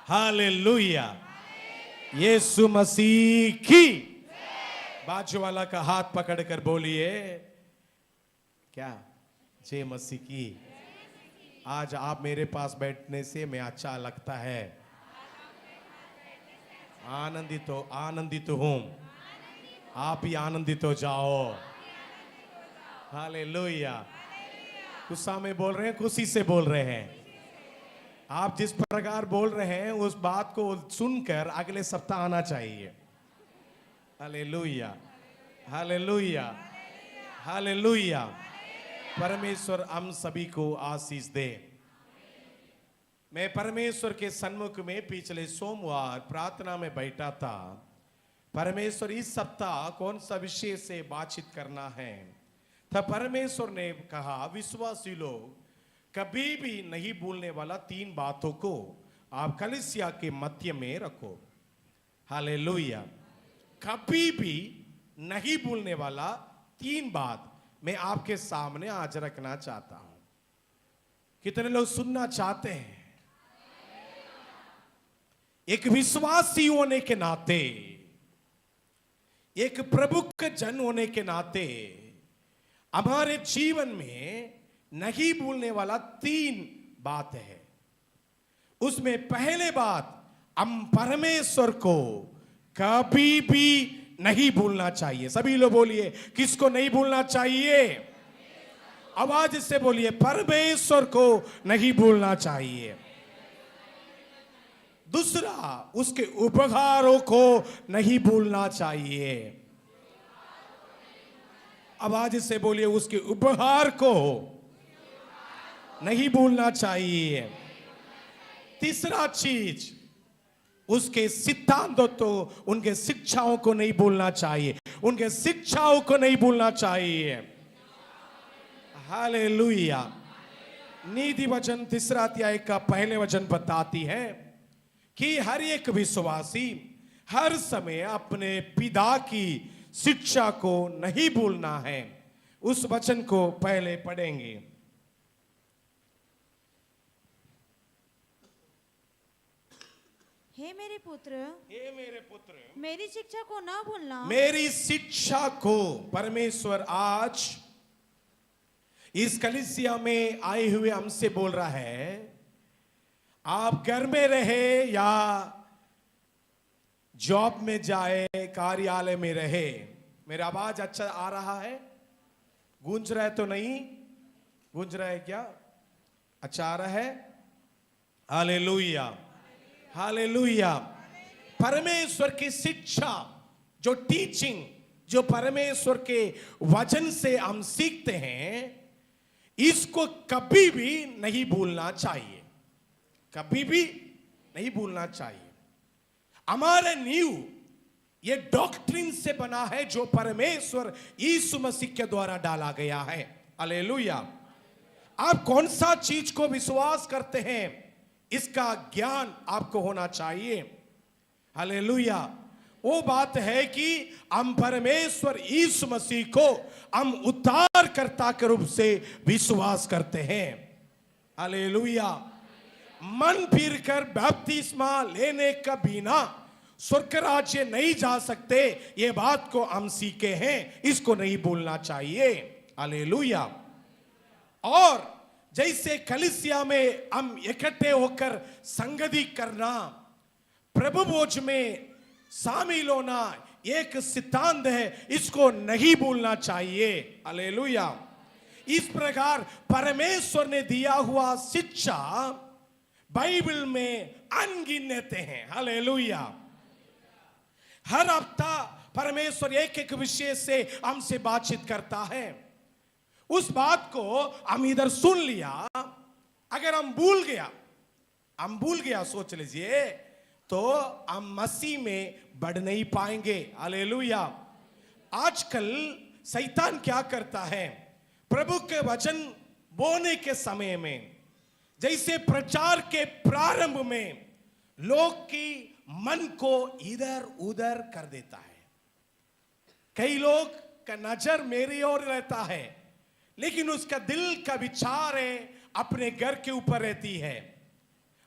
Hallelujah. यीशु मसीह की। बाजू वाला का हाथ पकड़कर बोलिए, क्या? जय मसीह की। आज आप मेरे पास बैठने से मैं अच्छा लगता है। आनंदित हूं। आप भी आनंदित हो जाओ। हालेलुया। गुस्सा में बोल रहे हैं, खुशी से बोल रहे हैं? आप जिस प्रकार बोल रहे हैं उस बात को सुनकर अगले सप्ताह आना चाहिए। Hallelujah, hallelujah, hallelujah. परमेश्वर हम सभी को आशीष दे। मैं परमेश्वर के सन्मुख में पिछले सोमवार प्रार्थना में बैठा था। परमेश्वर इस सप्ताह कौन सा विषय से बातचीत करना है, तब परमेश्वर ने कहा विश्वासी लोग कभी भी नहीं भूलने वाला 3 बातों को आप कलीसिया के मध्य में रखो। हालेलुया। कभी भी नहीं भूलने वाला 3 बात मैं आपके सामने आज रखना चाहता हूं। कितने लोग सुनना चाहते हैं? एक विश्वासी होने के नाते, एक प्रभु के जन होने के नाते हमारे जीवन में नहीं भूलने वाला 3 बात है। उसमें पहले बात, हम परमेश्वर को कभी भी नहीं भूलना चाहिए। सभी लोग बोलिए, किसको नहीं भूलना चाहिए? आवाज से बोलिए, परमेश्वर को नहीं भूलना चाहिए। दूसरा, उसके उपकारों को नहीं भूलना चाहिए। आवाज से बोलिए, उसके उपहार को नहीं भूलना चाहिए। तीसरा चीज, उसके सिद्धांतों तो उनके शिक्षाओं को नहीं भूलना चाहिए। उनके शिक्षाओं को नहीं भूलना चाहिए। हालेलुया। नीति वचन 3 अध्याय का पहले वचन बताती है कि हर एक विश्वासी हर समय अपने पिता की शिक्षा को नहीं भूलना है। उस वचन को पहले पढ़ेंगे। हे मेरे पुत्र, मेरी शिक्षा को ना भूलना। मेरी शिक्षा को परमेश्वर आज इस कलीसिया में आए हुए हमसे बोल रहा है। आप घर में रहे या जॉब में जाए, कार्यालय में रहे, मेरा आवाज अच्छा आ रहा है? गूंज रहा है तो नहीं? गूंज रहा है क्या? अच्छा आ रहा है? Hallelujah, hallelujah. परमेश्वर की शिक्षा, जो टीचिंग, जो परमेश्वर के वचन से हम सीखते हैं, इसको कभी भी नहीं भूलना चाहिए। कभी भी नहीं भूलना चाहिए। हमारे नींव ये डॉक्ट्रिन से बना है जो परमेश्वर यीशु मसीह के द्वारा डाला गया है। हालेलुया। आप कौन सा चीज को विश्वास करते हैं, इसका ज्ञान आपको होना चाहिए। हालेलुया। वो बात है कि हम परमेश्वर यीशु मसीह को हम उद्धारकर्ता के रूप से विश्वास करते हैं। हालेलुया। मन फिर कर बपतिस्मा लेने का बिना स्वर्ग राज्य नहीं जा सकते, ये बात को हम सीखे हैं। इसको नहीं भूलना चाहिए। हालेलुया। और जैसे कलीसिया में हम इकट्ठे होकर संगति करना, प्रभु भोज में शामिल होना एक सिद्धांत है, इसको नहीं भूलना चाहिए। हालेलुया। इस प्रकार परमेश्वर ने दिया हुआ शिक्षा बाइबल में अनगिनत हैं। हालेलुया। हर हफ्ता परमेश्वर एक एक विषय से हमसे बातचीत करता है। उस बात को हम इधर सुन लिया, अगर हम भूल गया सोच लीजिए, तो हम मसीह में बढ़ नहीं पाएंगे। हालेलुया। आजकल शैतान क्या करता है, प्रभु के वचन बोलने के समय में, जैसे प्रचार के प्रारंभ में लोग की मन को इधर उधर कर देता है। कई लोग का नजर मेरी ओर रहता है, लेकिन उसका दिल का विचार है अपने घर के ऊपर रहती है।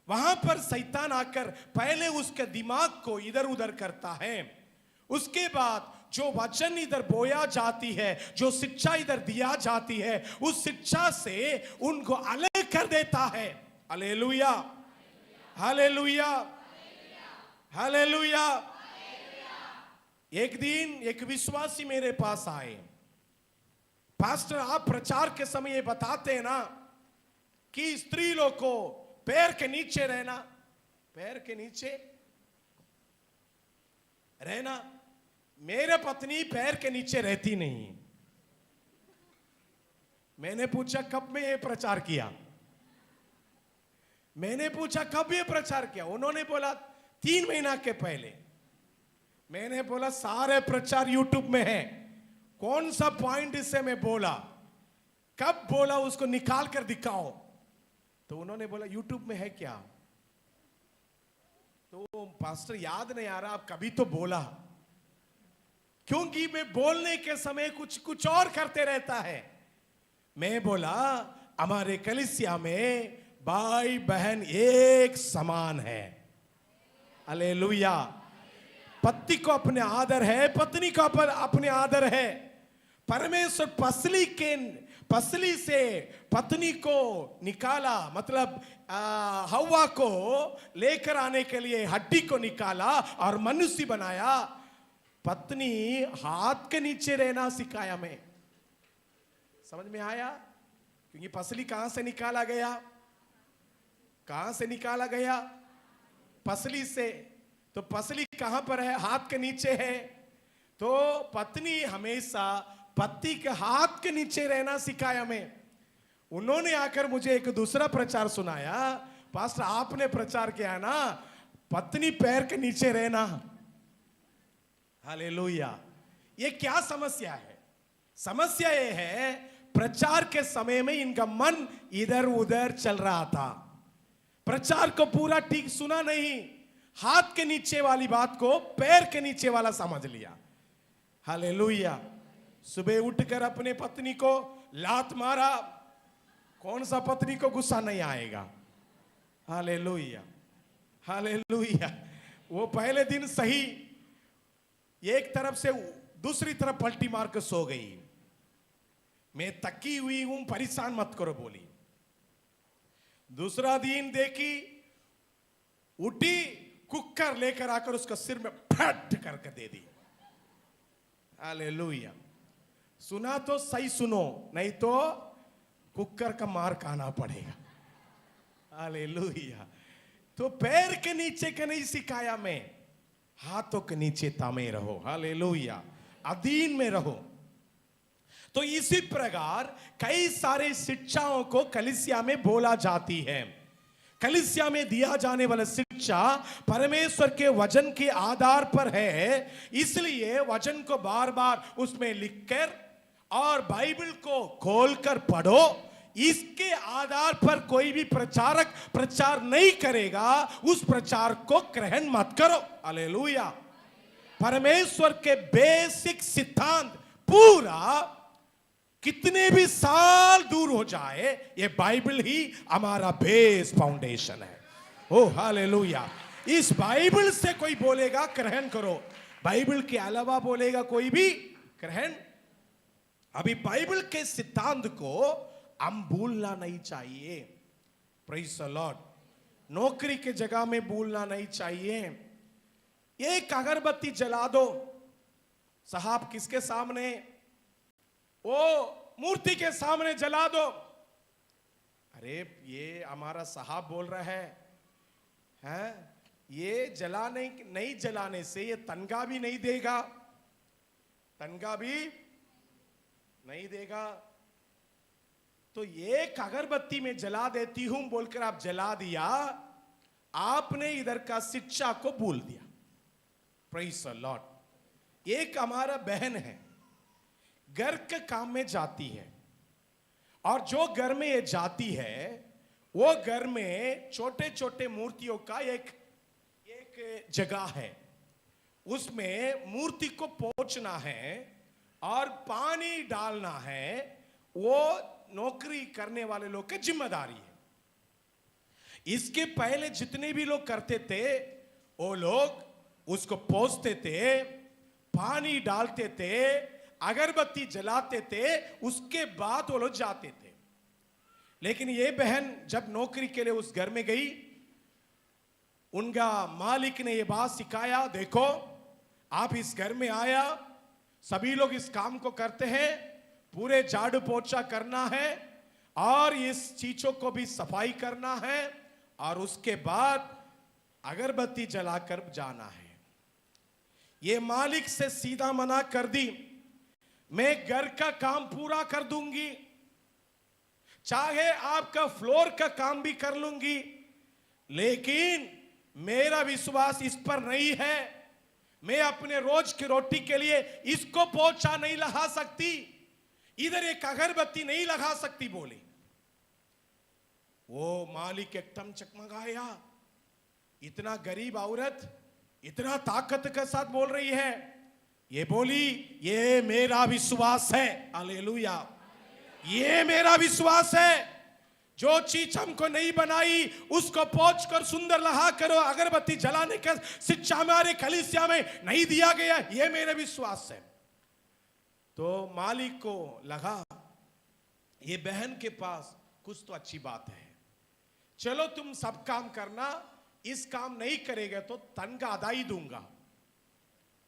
वहां पर शैतान आकर पहले उसके दिमाग को इधर उधर करता है, उसके बाद जो वचन इधर बोया जाती है, जो शिक्षा इधर दिया जाती है, उस शिक्षा से उनको अलग कर देता है। Hallelujah, hallelujah, hallelujah. एक दिन एक विश्वासी मेरे पास आए, पास्टर आप प्रचार के समय ये बताते हैं ना कि स्त्री लोग को पैर के नीचे रहना, पैर के नीचे रहना। मेरे पत्नी पैर के नीचे रहती नहीं। मैंने पूछा कब में ये प्रचार किया, मैंने पूछा कब ये प्रचार किया। उन्होंने बोला 3 महीना के पहले। मैंने बोला सारे प्रचार यूट्यूब में है, कौन सा पॉइंट इससे मैं बोला, कब बोला, उसको निकाल कर दिखाओ। तो उन्होंने बोला यूट्यूब में है क्या। तो पास्टर याद नहीं आ रहा, आप कभी तो बोला, क्योंकि मैं बोलने के समय कुछ और करते रहता है। मैं बोला हमारे कलीसिया में भाई बहन एक समान है। हालेलुया। पति को अपने आदर है, पत्नी को अपने आदर है। परमेश्वर पसली से पत्नी को निकाला, मतलब हव्वा को लेकर आने के लिए हड्डी को निकाला और मनुष्य बनाया। पत्नी हाथ के नीचे रहना सिखाया। मैं समझ में आया, क्योंकि पसली कहां से निकाला गया, कहां से निकाला गया, पसली से। तो पसली कहां पर है, हाथ के नीचे है। तो पत्नी हमेशा पति के हाथ के नीचे रहना सिखाया। मैं उन्होंने आकर मुझे एक दूसरा प्रचार सुनाया, पास्टर आपने प्रचार किया ना पत्नी पैर के नीचे रहना। हालेलुया। ये क्या समस्या है? समस्या ये है प्रचार के समय में इनका मन इधर उधर चल रहा था, प्रचार को पूरा ठीक सुना नहीं, हाथ के नीचे वाली बात को पैर के नीचे वाला समझ लिया। हालेलुया। सुबह उठकर अपने पत्नी को लात मारा, कौन सा पत्नी को गुस्सा नहीं आएगा। Hallelujah, hallelujah. वो पहले दिन सही एक तरफ से दूसरी तरफ पलटी मार कर सो गई। मैं थकी हुई हूं, परेशान मत करो बोली। दूसरा दिन देखी, उठी, कुकर लेकर आकर उसका सिर में फट करके दे दी। हालेलुया। सुना तो सही सुनो, नहीं तो कुकर का मार खाना पड़ेगा। हालेलुया। तो पैर के नीचे के नहीं सिखाया मैं, हाथों के नीचे तामे रहो। हालेलुया। अधीन में रहो। तो इसी प्रकार कई सारे शिक्षाओं को कलीसिया में बोला जाती है। कलीसिया में दिया जाने वाला शिक्षा परमेश्वर के वचन के आधार पर है, इसलिए वचन को बार बार उसमें लिखकर और बाइबल को खोलकर पढ़ो। इसके आधार पर कोई भी प्रचारक प्रचार नहीं करेगा, उस प्रचार को ग्रहण मत करो। हालेलुया। परमेश्वर के बेसिक सिद्धांत पूरा कितने भी साल दूर हो जाए, ये बाइबल ही हमारा बेस फाउंडेशन है। ओ हालेलुया। इस बाइबल से कोई बोलेगा ग्रहण करो, बाइबल के अलावा बोलेगा कोई भी ग्रहण। अभी बाइबल के सिद्धांत को हम भूलना नहीं चाहिए। Praise the Lord. नौकरी के जगह में भूलना नहीं चाहिए। एक अगरबत्ती जला दो साहब, किसके सामने? वो मूर्ति के सामने जला दो। अरे ये हमारा साहब बोल रहा है, ये नहीं जलाने से ये तनख्वाह भी नहीं देगा, तनख्वाह भी नहीं देगा। तो एक अगरबत्ती में जला देती हूं बोलकर आप जला दिया, आपने इधर का शिक्षा को भूल दिया। Praise the Lord. एक हमारा बहन है, घर के काम में जाती है, और जो घर में ये जाती है वो घर में छोटे छोटे मूर्तियों का एक जगह है, उसमें मूर्ति को पोंछना है और पानी डालना है। वो नौकरी करने वाले लोग की जिम्मेदारी है। इसके पहले जितने भी लोग करते थे वो लोग उसको पोंछते थे, पानी डालते थे, अगरबत्ती जलाते थे, उसके बाद वो लोग जाते थे। लेकिन ये बहन जब नौकरी के लिए उस घर में गई, उनका मालिक ने ये बात सिखाया, देखो आप इस घर में आया, सभी लोग इस काम को करते हैं, पूरे झाड़ू पोछा करना है और इस चीजों को भी सफाई करना है और उसके बाद अगरबत्ती जलाकर जाना है। ये मालिक से सीधा मना कर दी, मैं घर का काम पूरा कर दूंगी, चाहे आपका फ्लोर का काम भी कर लूंगी, लेकिन मेरा विश्वास इस पर नहीं है। मैं अपने रोज की रोटी के लिए इसको पोछा नहीं लगा सकती, इधर एक अगरबत्ती नहीं लगा सकती बोली। वो मालिक एकदम चकमगाया, इतना गरीब औरत इतना ताकत के साथ बोल रही है। ये बोली, ये मेरा विश्वास है, हालेलुया, ये मेरा विश्वास है। जो चीज हमको नहीं बनाई उसको पोंछ कर सुंदर लगा करो, अगरबत्ती जलाने का शिक्षा हमारे कलीसिया में नहीं दिया गया, ये मेरा विश्वास है। तो मालिक को लगा ये बहन के पास कुछ तो अच्छी बात है, चलो तुम सब काम करना, इस काम नहीं करेगा तो तनख्वाह आधा ही दूंगा।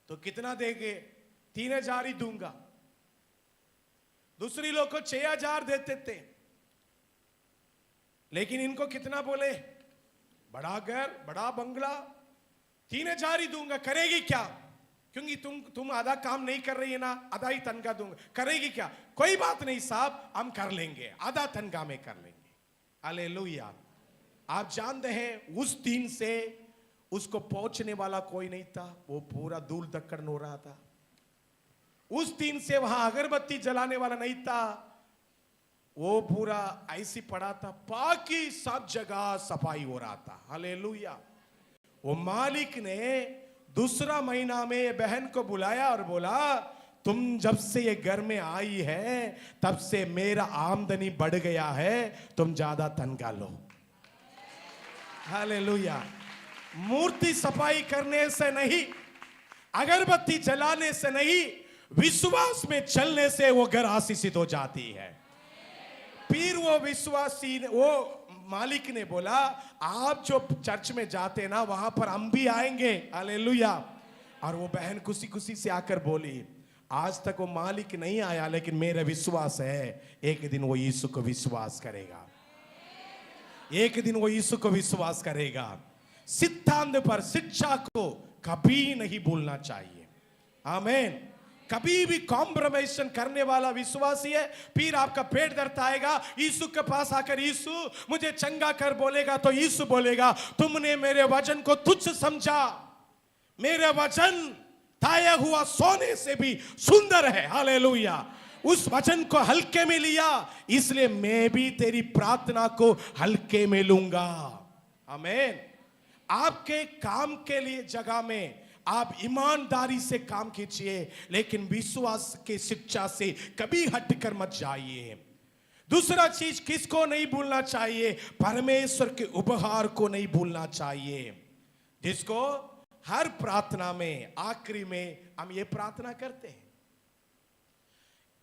तो कितना देंगे? 3,000 ही दूंगा। दूसरी लोग को 6,000 देते थे, लेकिन इनको कितना बोले? बड़ा घर, बड़ा बंगला, 3,000 ही दूंगा। करेगी क्या? क्योंकि तुम आधा काम नहीं कर रही है ना, आधा ही तनख्वाह दूंगा। करेगी क्या? कोई बात नहीं साहब, हम कर लेंगे, आधा तनख्वाह में कर लेंगे। हालेलुया। आप जानते हैं उस दिन से उसको पहुंचने वाला कोई नहीं था, वो पूरा धूल धक्कड़ हो रहा था। उस दिन से वहां अगरबत्ती जलाने वाला नहीं था, वो पूरा ऐसी पड़ा था, बाकी सब जगह सफाई हो रहा था। हालेलुया। वो मालिक ने दूसरा महीना में बहन को बुलाया और बोला, तुम जब से ये घर में आई है तब से मेरा आमदनी बढ़ गया है, तुम ज्यादा तनख्वाह लो। हालेलुया। मूर्ति सफाई करने से नहीं, अगरबत्ती जलाने से नहीं, विश्वास में चलने से वो घर आशीषित हो जाती है। फिर वो विश्वासी, वो मालिक ने बोला, आप जो चर्च में जाते ना वहां पर हम भी आएंगे। हालेलुया। और वो बहन खुशी खुशी से आकर बोली, आज तक वो मालिक नहीं आया, लेकिन मेरा विश्वास है एक दिन वो यीशु को विश्वास करेगा, एक दिन वो यीशु को विश्वास करेगा। सिद्धांत पर, शिक्षा को कभी नहीं भूलना चाहिए। आमीन। कभी भी कॉम्प्रोमाइजेशन करने वाला विश्वासी है, फिर आपका पेट दर्द आएगा, यीशु के पास आकर यीशु मुझे चंगा कर बोलेगा तो यीशु बोलेगा, तुमने मेरे वचन को तुच्छ समझा, मेरे वचन ताया हुआ सोने से भी सुंदर है। हालेलुया। उस वचन को हल्के में लिया, इसलिए मैं भी तेरी प्रार्थना को हल्के में लूंगा। आमीन। आपके काम के लिए जगह में आप ईमानदारी से काम कीजिए, लेकिन विश्वास के शिक्षा से कभी हटकर मत जाइए। दूसरा चीज किसको नहीं भूलना चाहिए? परमेश्वर के उपहार को नहीं भूलना चाहिए, जिसको हर प्रार्थना में आखिरी में हम ये प्रार्थना करते हैं।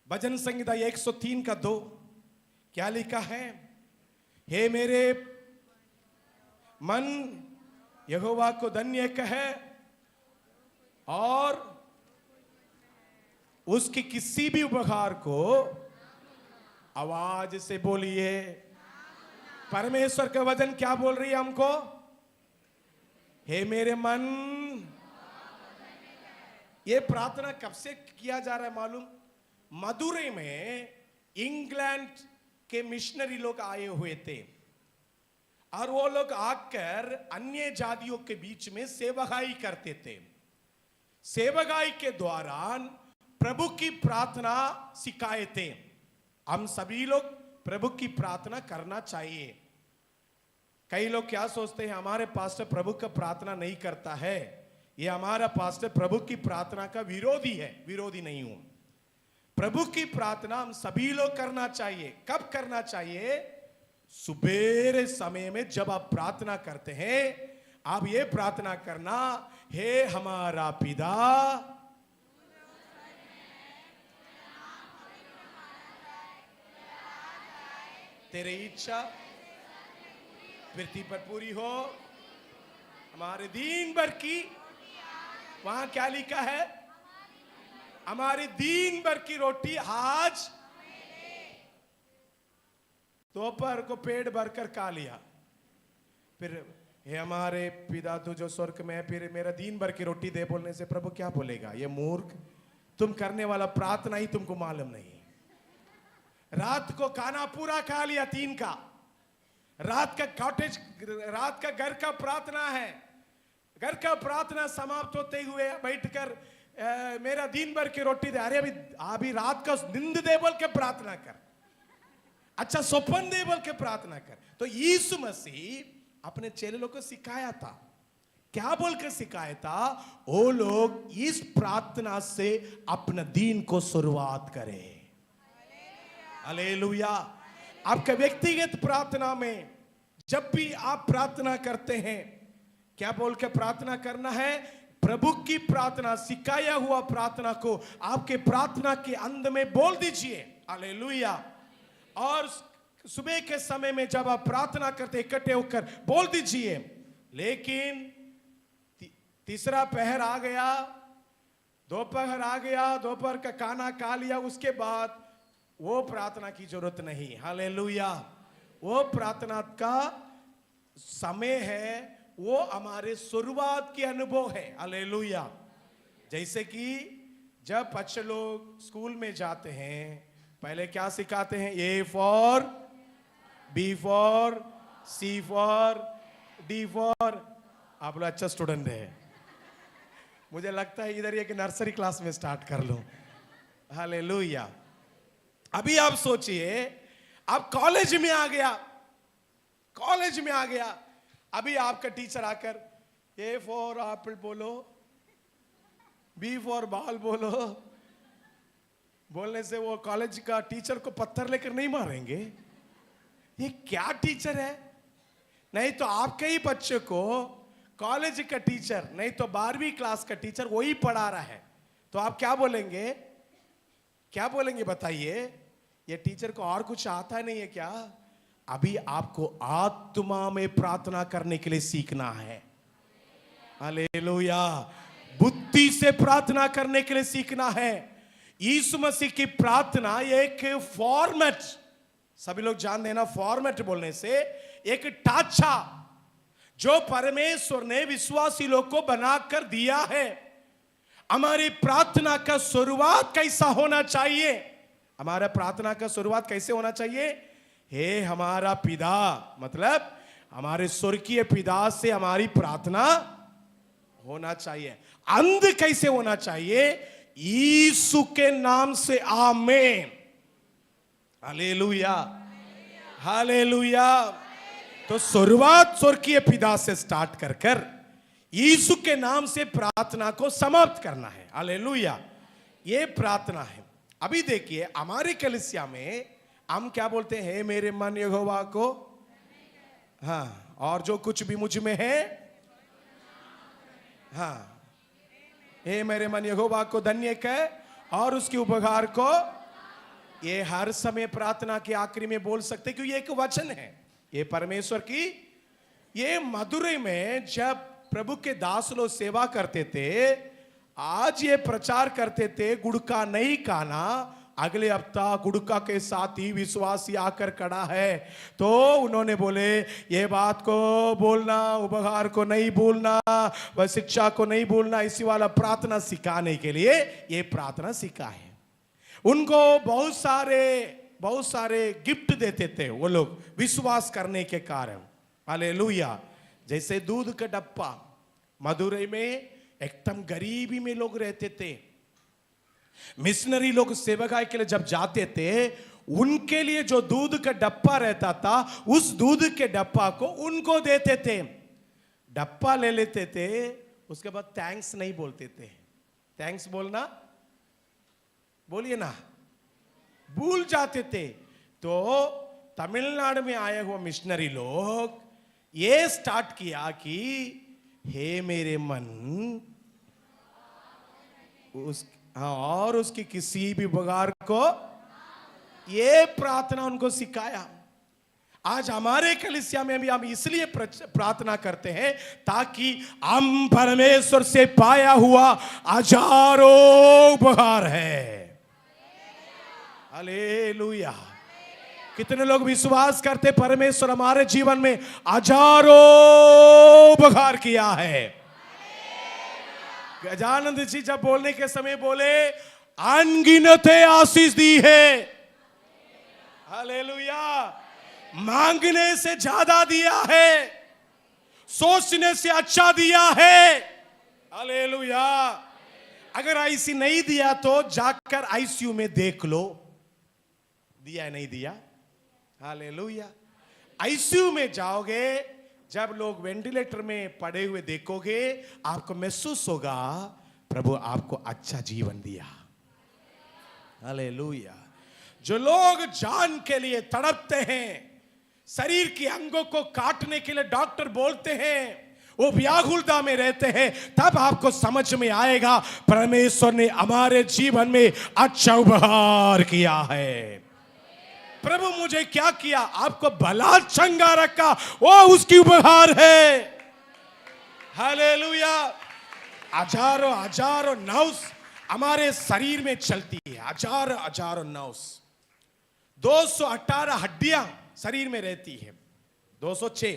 भजन संहिता 103 का 2 क्या लिखा है? हे मेरे मन यहोवा को धन्य कहे और उसके किसी भी उपहार को आवाज से बोलिए। परमेश्वर का वचन क्या बोल रही है हमको? हे मेरे मन। ये प्रार्थना कब से किया जा रहा है मालूम? मदुरै में इंग्लैंड के मिशनरी लोग आए हुए थे और वो लोग आकर अन्य जातियों के बीच में सेवकाई करते थे। सेवकाई के दौरान प्रभु की प्रार्थना सिखाए थे। हम सभी लोग प्रभु की प्रार्थना करना चाहिए। कई लोग क्या सोचते हैं, हमारे पास्टर प्रभु का प्रार्थना नहीं करता है, ये हमारा पास्टर प्रभु की प्रार्थना का विरोधी है। विरोधी नहीं हूं। प्रभु की प्रार्थना हम सभी लोग करना चाहिए। कब करना चाहिए? सुबेरे समय में जब आप प्रार्थना करते हैं, आप ये प्रार्थना करना, हे हमारा पिता, तेरी इच्छा पृथ्वी पर पूरी हो, हमारे दिन भर की, वहां क्या लिखा है, हमारी दिन भर की रोटी आज, दोपहर को पेट भरकर खा लिया। फिर हे हमारे पिता तू जो स्वर्ग में है, फिर मेरा दिन भर की रोटी दे बोलने से प्रभु क्या बोलेगा, ये मूर्ख, तुम करने वाला प्रार्थना ही तुमको मालूम नहीं। रात को खाना पूरा खा लिया 3 का, रात का घर का प्रार्थना है, घर का प्रार्थना समाप्त होते हुए बैठकर मेरा दिन भर की रोटी दे, अरे अभी रात का नींद दे बोल के प्रार्थना कर, अच्छा स्वप्न दे बोल के प्रार्थना कर। तो यीशु मसीह अपने चेले लोग को सिखाया था, क्या बोलकर सिखाया था, वो लोग इस प्रार्थना से अपना दिन को शुरुआत करें। हालेलुया। आपके व्यक्तिगत प्रार्थना में जब भी आप प्रार्थना करते हैं, क्या बोल के प्रार्थना करना है, प्रभु की प्रार्थना, सिखाया हुआ प्रार्थना को आपके प्रार्थना के अंत में बोल दीजिए। हालेलुया। और सुबह के समय में जब आप प्रार्थना करते इकट्ठे होकर बोल दीजिए। लेकिन तीसरा पहर आ गया, दोपहर आ गया, दोपहर का खाना खा लिया, उसके बाद वो प्रार्थना की जरूरत नहीं। हालेलुया। वो प्रार्थना का समय है, वो हमारे शुरुआत के अनुभव है। हालेलुया। जैसे कि जब बच्चे लोग स्कूल में जाते हैं, पहले क्या सिखाते हैं, A for, B for, C for, D for. आप लोग अच्छा स्टूडेंट है, मुझे लगता है इधर एक नर्सरी क्लास में स्टार्ट कर लो। हालेलुया। अभी आप सोचिए, आप कॉलेज में आ गया, कॉलेज में आ गया, अभी आपका टीचर आकर ए फॉर एप्पल बोलो, बी फॉर बॉल बोलो, बोलने से वो कॉलेज का टीचर को पत्थर लेकर नहीं मारेंगे, ये क्या टीचर है। नहीं तो आपके ही बच्चे को कॉलेज का टीचर, नहीं तो 12वीं क्लास का टीचर वही पढ़ा रहा है, तो आप क्या बोलेंगे, क्या बोलेंगे बताइए, ये टीचर को और कुछ आता नहीं है क्या। अभी आपको आत्मा में प्रार्थना करने के लिए सीखना है। हालेलुया। बुद्धि से प्रार्थना करने के लिए सीखना है। यीशु मसीह की प्रार्थना एक फॉर्मेट, सभी लोग जानते हैं ना, फॉर्मेट बोलने से एक ढांचा जो परमेश्वर ने विश्वासी लोग को बनाकर दिया है। हमारी प्रार्थना का शुरुआत कैसा होना चाहिए, हमारा प्रार्थना का शुरुआत कैसे होना चाहिए, हे हमारा पिता, मतलब हमारे स्वर्गीय पिता से हमारी प्रार्थना होना चाहिए। अंत कैसे होना चाहिए, यीशु के नाम से आमीन। Hallelujah, hallelujah. तो शुरुआत स्वर्गीय पिता से स्टार्ट कर कर यीशु के नाम से प्रार्थना को समाप्त करना है। हालेलुया। ये प्रार्थना है। अभी देखिए हमारे कलीसिया में हम क्या बोलते हैं, मेरे मन यहोवा को, हाँ, और जो कुछ भी मुझ में है, हाँ, हे मेरे मन यहोवा को धन्य कह और उसके उपकार को। ये हर समय प्रार्थना के आखिरी में बोल सकते, क्योंकि ये एक वचन है, ये परमेश्वर की। ये मदुरै में जब प्रभु के दास लोग सेवा करते थे, आज ये प्रचार करते थे गुड़का नहीं खाना, अगले हफ्ता गुड़का के साथ ही विश्वासी आकर खड़ा है, तो उन्होंने बोले ये बात को बोलना, उपहार को नहीं भूलना, वह शिक्षा को नहीं भूलना, इसी वाला प्रार्थना सिखाने के लिए ये प्रार्थना सिखा है। उनको बहुत सारे गिफ्ट देते थे वो लोग विश्वास करने के कारण। हालेलुया। जैसे दूध का डब्बा, मदुरै में एकदम गरीबी में लोग रहते थे, मिशनरी लोग सेवकाई के लिए जब जाते थे, उनके लिए जो दूध का डब्बा रहता था, उस दूध के डब्बा को उनको देते थे। डब्बा ले लेते थे, उसके बाद थैंक्स नहीं बोलते थे। थैंक्स बोलना, बोलिए ना, भूल जाते थे। तो तमिलनाडु में आए हुए मिशनरी लोग ये स्टार्ट किया कि हे मेरे मन और उसकी किसी भी बगार को, ये प्रार्थना उनको सिखाया। आज हमारे कलीसिया में भी हम इसलिए प्रार्थना करते हैं ताकि हम परमेश्वर से पाया हुआ हजारों उपहार है। हालेलुया। कितने लोग विश्वास करते परमेश्वर हमारे जीवन में हजारों उपहार किया है। गजानंद जी जब बोलने के समय बोले अनगिनत आशीष दी है। हालेलुया। मांगने से ज्यादा दिया है, सोचने से अच्छा दिया है। हालेलुया। अगर ऐसी नहीं दिया तो जाकर आईसीयू में देख लो, दिया है नहीं दिया। हालेलुया। आईसीयू में जाओगे, जब लोग वेंटिलेटर में पड़े हुए देखोगे, आपको महसूस होगा प्रभु आपको अच्छा जीवन दिया। हालेलुया। जो लोग जान के लिए तड़पते हैं, शरीर के अंगों को काटने के लिए डॉक्टर बोलते हैं, वो व्याकुलता में रहते हैं, तब आपको समझ में आएगा परमेश्वर ने हमारे जीवन में अच्छा उपहार किया है। प्रभु मुझे क्या किया? आपको भला चंगा रखा, वो उसकी उपहार है। हालेलुया। हजारों हजारों नर्व्स हमारे शरीर में चलती है, हजारों हजारों नर्व्स। 218 हड्डियां शरीर में रहती है। 206,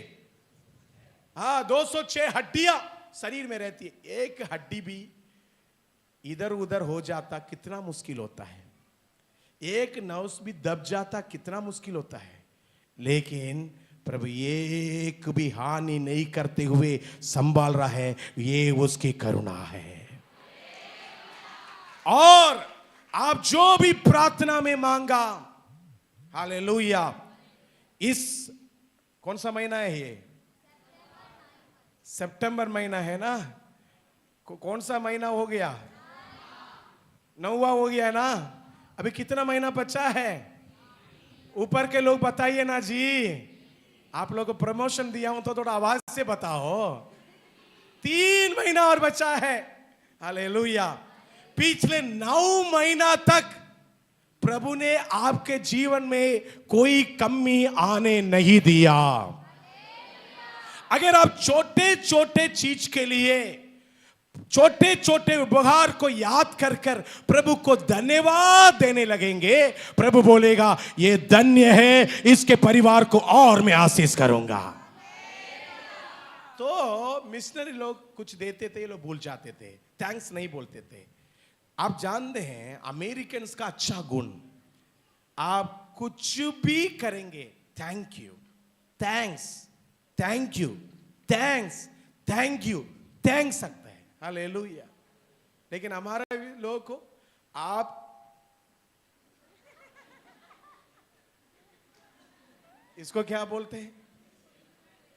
हाँ 206 हड्डियां शरीर में रहती है। एक हड्डी भी इधर उधर हो जाता कितना मुश्किल होता है, एक नर्व्स भी दब जाता कितना मुश्किल होता है। लेकिन प्रभु एक भी हानि नहीं करते हुए संभाल रहा है, ये उसकी करुणा है। और आप जो भी प्रार्थना में मांगा, हालेलुया, इस कौन सा महीना है ये? सितंबर महीना है ना। कौन सा महीना हो गया? 9वां हो गया है ना। अभी कितना महीना बचा है? ऊपर के लोग बताइए ना जी। आप लोगों को प्रमोशन दिया हूं तो थोड़ा आवाज से बताओ। 3 महीना और बचा है। हालेलुया। पिछले 9 महीना तक प्रभु ने आपके जीवन में कोई कमी आने नहीं दिया। अगर आप छोटे छोटे चीज के लिए, छोटे छोटे उपहार को याद कर कर प्रभु को धन्यवाद देने लगेंगे, प्रभु बोलेगा ये धन्य है, इसके परिवार को और मैं आशीष करूंगा। तो मिशनरी लोग कुछ देते थे, ये लोग भूल जाते थे, थैंक्स नहीं बोलते थे। आप जानते हैं अमेरिकन का अच्छा गुण, आप कुछ भी करेंगे thank you, thanks, thank you, thanks, thank you, thank सकते हैं। हालेलुया। लेकिन हमारे लोगों को आप इसको क्या बोलते हैं?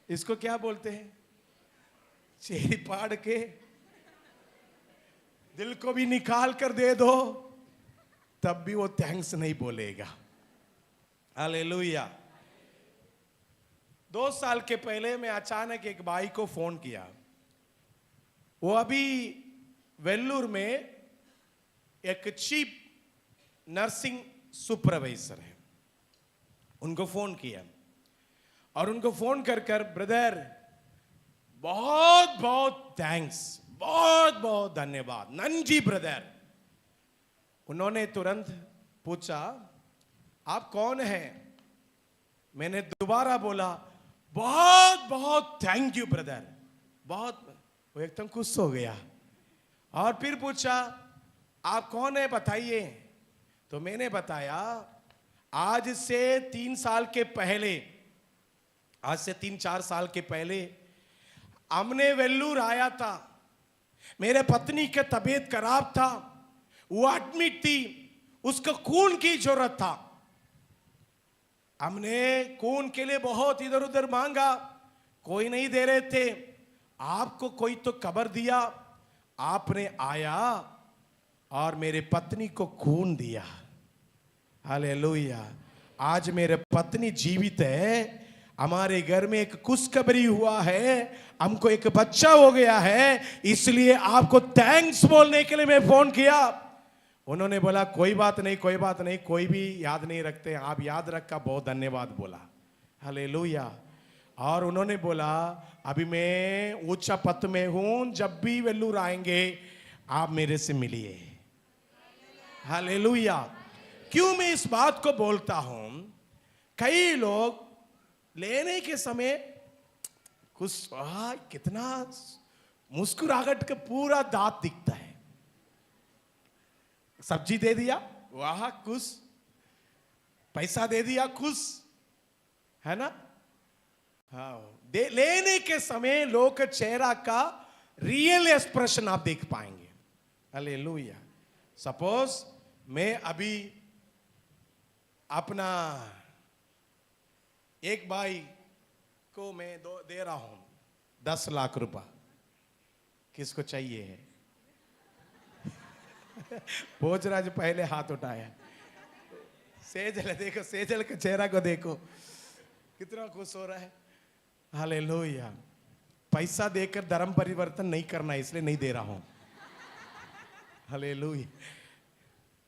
इसको क्या बोलते हैं? चेहरी पाड़ के दिल को भी निकाल कर दे दो, तब भी वो थैंक्स नहीं बोलेगा। हालेलुया। 2 साल के पहले मैं अचानक एक भाई को फोन किया। वो अभी वेल्लूर में एक चीफ नर्सिंग सुपरवाइजर है। उनको फोन किया और उनको फोन कर कर ब्रदर बहुत बहुत थैंक्स, बहुत बहुत धन्यवाद, नंजी ब्रदर। उन्होंने तुरंत पूछा आप कौन हैं? मैंने दोबारा बोला बहुत बहुत थैंक यू ब्रदर, बहुत। वो एकदम खुश हो गया और फिर पूछा आप कौन है बताइए। तो मैंने बताया आज से 3 साल के पहले, आज से 3-4 साल के पहले हमने वेल्लूर आया था। मेरे पत्नी के तबीयत खराब था, वो एडमिट थी, उसको खून की जरूरत था। हमने खून के लिए बहुत इधर उधर मांगा, कोई नहीं दे रहे थे। आपको कोई तो खबर दिया, आपने आया और मेरे पत्नी को खून दिया। हालेलुया। आज मेरे पत्नी जीवित है, हमारे घर में एक खुशखबरी हुआ है, हमको एक बच्चा हो गया है, इसलिए आपको थैंक्स बोलने के लिए मैं फोन किया। उन्होंने बोला कोई बात नहीं, कोई बात नहीं, कोई भी याद नहीं रखते, आप याद रखा, बहुत धन्यवाद बोला। हालेलुया। और उन्होंने बोला अभी मैं ऊंचा पद में हूं, जब भी वेल्लूर आएंगे आप मेरे से मिलिए। हालेलुया। क्यों मैं इस बात को बोलता हूं? कई लोग लेने के समय कुछ कितना मुस्कुराहट का पूरा दांत दिखता है। सब्जी दे दिया, वाह खुश, पैसा दे दिया, खुश, है ना? हाँ, लेने के समय लोग के चेहरा का रियल एक्सप्रेशन आप देख पाएंगे। हालेलुया। सपोज मैं अभी अपना एक भाई को मैं दे रहा हूं 10 लाख रुपया, किसको चाहिए है? भोजराज पहले हाथ उठाया। सेजल देखो, सेजल के चेहरा को देखो, कितना खुश हो रहा है। हालेलुया। पैसा देकर धर्म परिवर्तन नहीं करना, इसलिए नहीं दे रहा हूं। हालेलुया।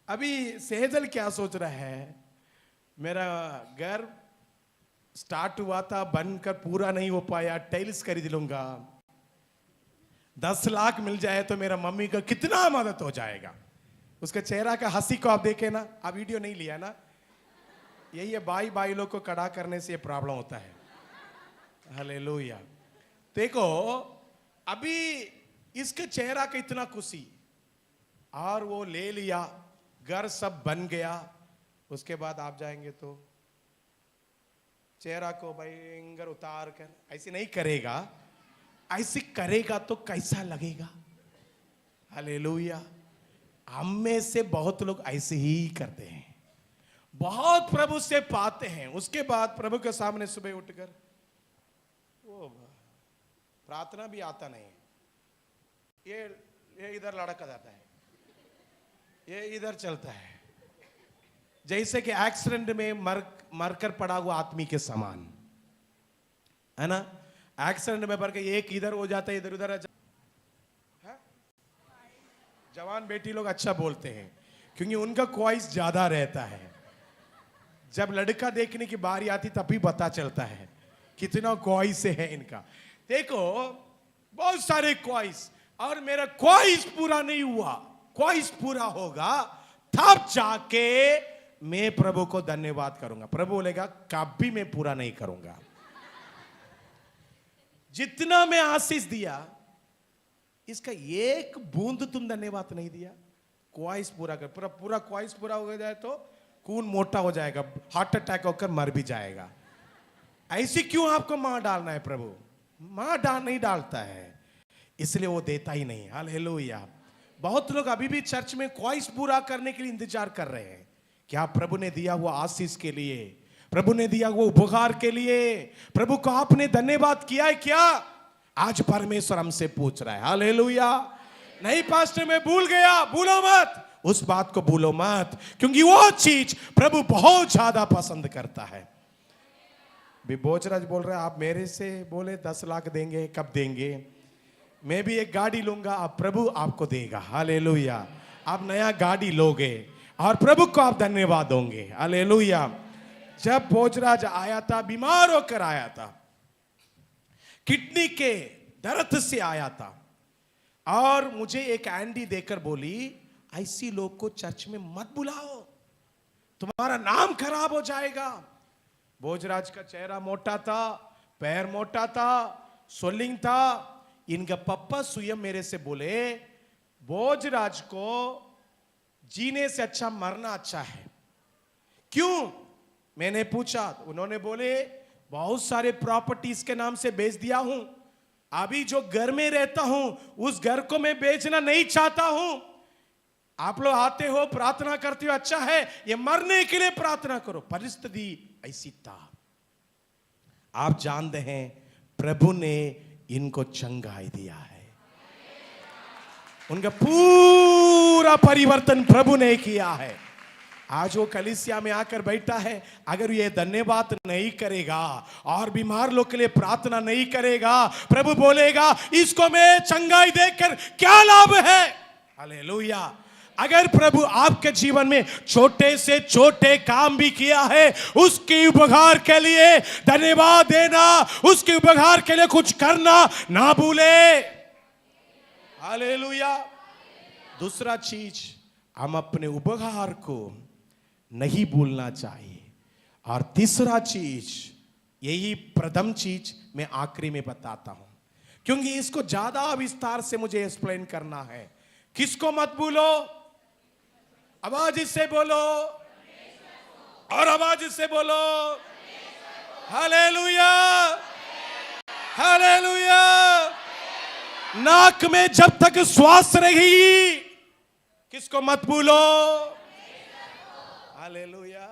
अभी सेजल क्या सोच रहा है, मेरा घर स्टार्ट हुआ था, बनकर पूरा नहीं हो पाया, टाइल्स खरीद लूंगा, 10 लाख मिल जाए तो मेरा मम्मी का कितना मदद हो जाएगा। उसके चेहरा का हंसी को आप देखे ना, आप वीडियो नहीं लिया ना, यही है भाई भाई लोग को कड़ा करने से ये प्रॉब्लम होता है। हालेलुया। देखो अभी इसके चेहरा का इतना खुशी, और वो ले लिया, घर सब बन गया, उसके बाद आप जाएंगे तो चेहरा को भयंकर उतार कर, ऐसे नहीं करेगा, ऐसे करेगा तो कैसा लगेगा? हालेलुया। हम में से बहुत लोग ऐसे ही करते हैं, बहुत प्रभु से पाते हैं, उसके बाद प्रभु के सामने सुबह उठकर वो प्रार्थना भी आता नहीं, ये इधर लड़का जाता है, ये इधर चलता है, जैसे कि एक्सीडेंट में मरकर पड़ा हुआ आदमी के समान, है ना? एक्सीडेंट में मर के एक इधर हो जाता है, इधर उधर। जवान बेटी लोग अच्छा बोलते हैं क्योंकि उनका ख्वाहिश ज्यादा रहता है। जब लड़का देखने की बारी आती तभी पता चलता है कितना ख्वाहिश है इनका। देखो बहुत सारे ख्वाहिश, और मेरा ख्वाहिश पूरा नहीं हुआ, ख्वाहिश पूरा होगा तब जाके मैं प्रभु को धन्यवाद करूंगा। प्रभु बोलेगा कभी मैं पूरा नहीं करूंगा। जितना मैं आशीष दिया, इसका एक बूंद तुम धन्यवाद नहीं दिया। ख्वाहिश पूरा कर, पूरा ख्वाहिश पूरा हो जाए तो खून मोटा हो जाएगा, हार्ट अटैक होकर मर भी जाएगा। ऐसे क्यों आपको मार डालना है? प्रभु मार नहीं डालता है, इसलिए वो देता ही नहीं। हालेलुया। बहुत लोग अभी भी चर्च में ख्वाहिश पूरा करने के लिए इंतजार कर रहे हैं। क्या प्रभु ने दिया हुआ आशीष के लिए, प्रभु ने दिया हुआ उपहार के लिए प्रभु को आपने धन्यवाद किया है क्या? आज परमेश्वर हमसे पूछ रहा है। हालेलुया। नहीं पास्टर मैं भूल गया, भूलो मत, उस बात को भूलो मत, क्योंकि वो चीज प्रभु बहुत ज्यादा पसंद करता है। भी भोजराज बोल रहा है आप मेरे से बोले 10 लाख देंगे, कब देंगे? मैं भी एक गाड़ी लूंगा, अब प्रभु आपको देगा। हालेलुया। आप नया गाड़ी लोगे और प्रभु को आप धन्यवाद दोगे। हालेलुया। जब भोजराज आया था, बीमार होकर आया था, किडनी के दर्द से आया था, और मुझे एक एंडी देकर बोली ऐसी लोग को चर्च में मत बुलाओ, तुम्हारा नाम खराब हो जाएगा। भोजराज का चेहरा मोटा था, पैर मोटा था, स्वेलिंग था। इनका पप्पा स्वयं मेरे से बोले भोजराज को जीने से अच्छा मरना अच्छा है। क्यों? मैंने पूछा, उन्होंने बोले बहुत सारे प्रॉपर्टीज के नाम से बेच दिया हूं, अभी जो घर में रहता हूं उस घर को मैं बेचना नहीं चाहता हूं। आप लोग आते हो, प्रार्थना करते हो, अच्छा है, ये मरने के लिए प्रार्थना करो। परिस्थिति ऐसी था। आप जानते हैं प्रभु ने इनको चंगाई दिया है, उनका पूरा परिवर्तन प्रभु ने किया है। आज वो कलीसिया में आकर बैठा है, अगर ये धन्यवाद नहीं करेगा और बीमार लोग के लिए प्रार्थना नहीं करेगा, प्रभु बोलेगा इसको मैं चंगाई देकर क्या लाभ है। हालेलुया। अगर प्रभु आपके जीवन में छोटे से छोटे काम भी किया है, उसके उपकार के लिए धन्यवाद देना, उसके उपकार के लिए कुछ करना ना भूले। हालेलुया। दूसरा चीज, हम अपने उपकार को नहीं भूलना चाहिए। और तीसरा चीज, यही प्रथम चीज मैं आखिरी में बताता हूं, क्योंकि इसको ज्यादा विस्तार से मुझे एक्सप्लेन करना है। किसको मत भूलो? आवाज इससे बोलो, और आवाज इससे बोलो, हालेलुया, हालेलुया। नाक में जब तक श्वास रहेगी, किसको मत भूलो? हालेलुया।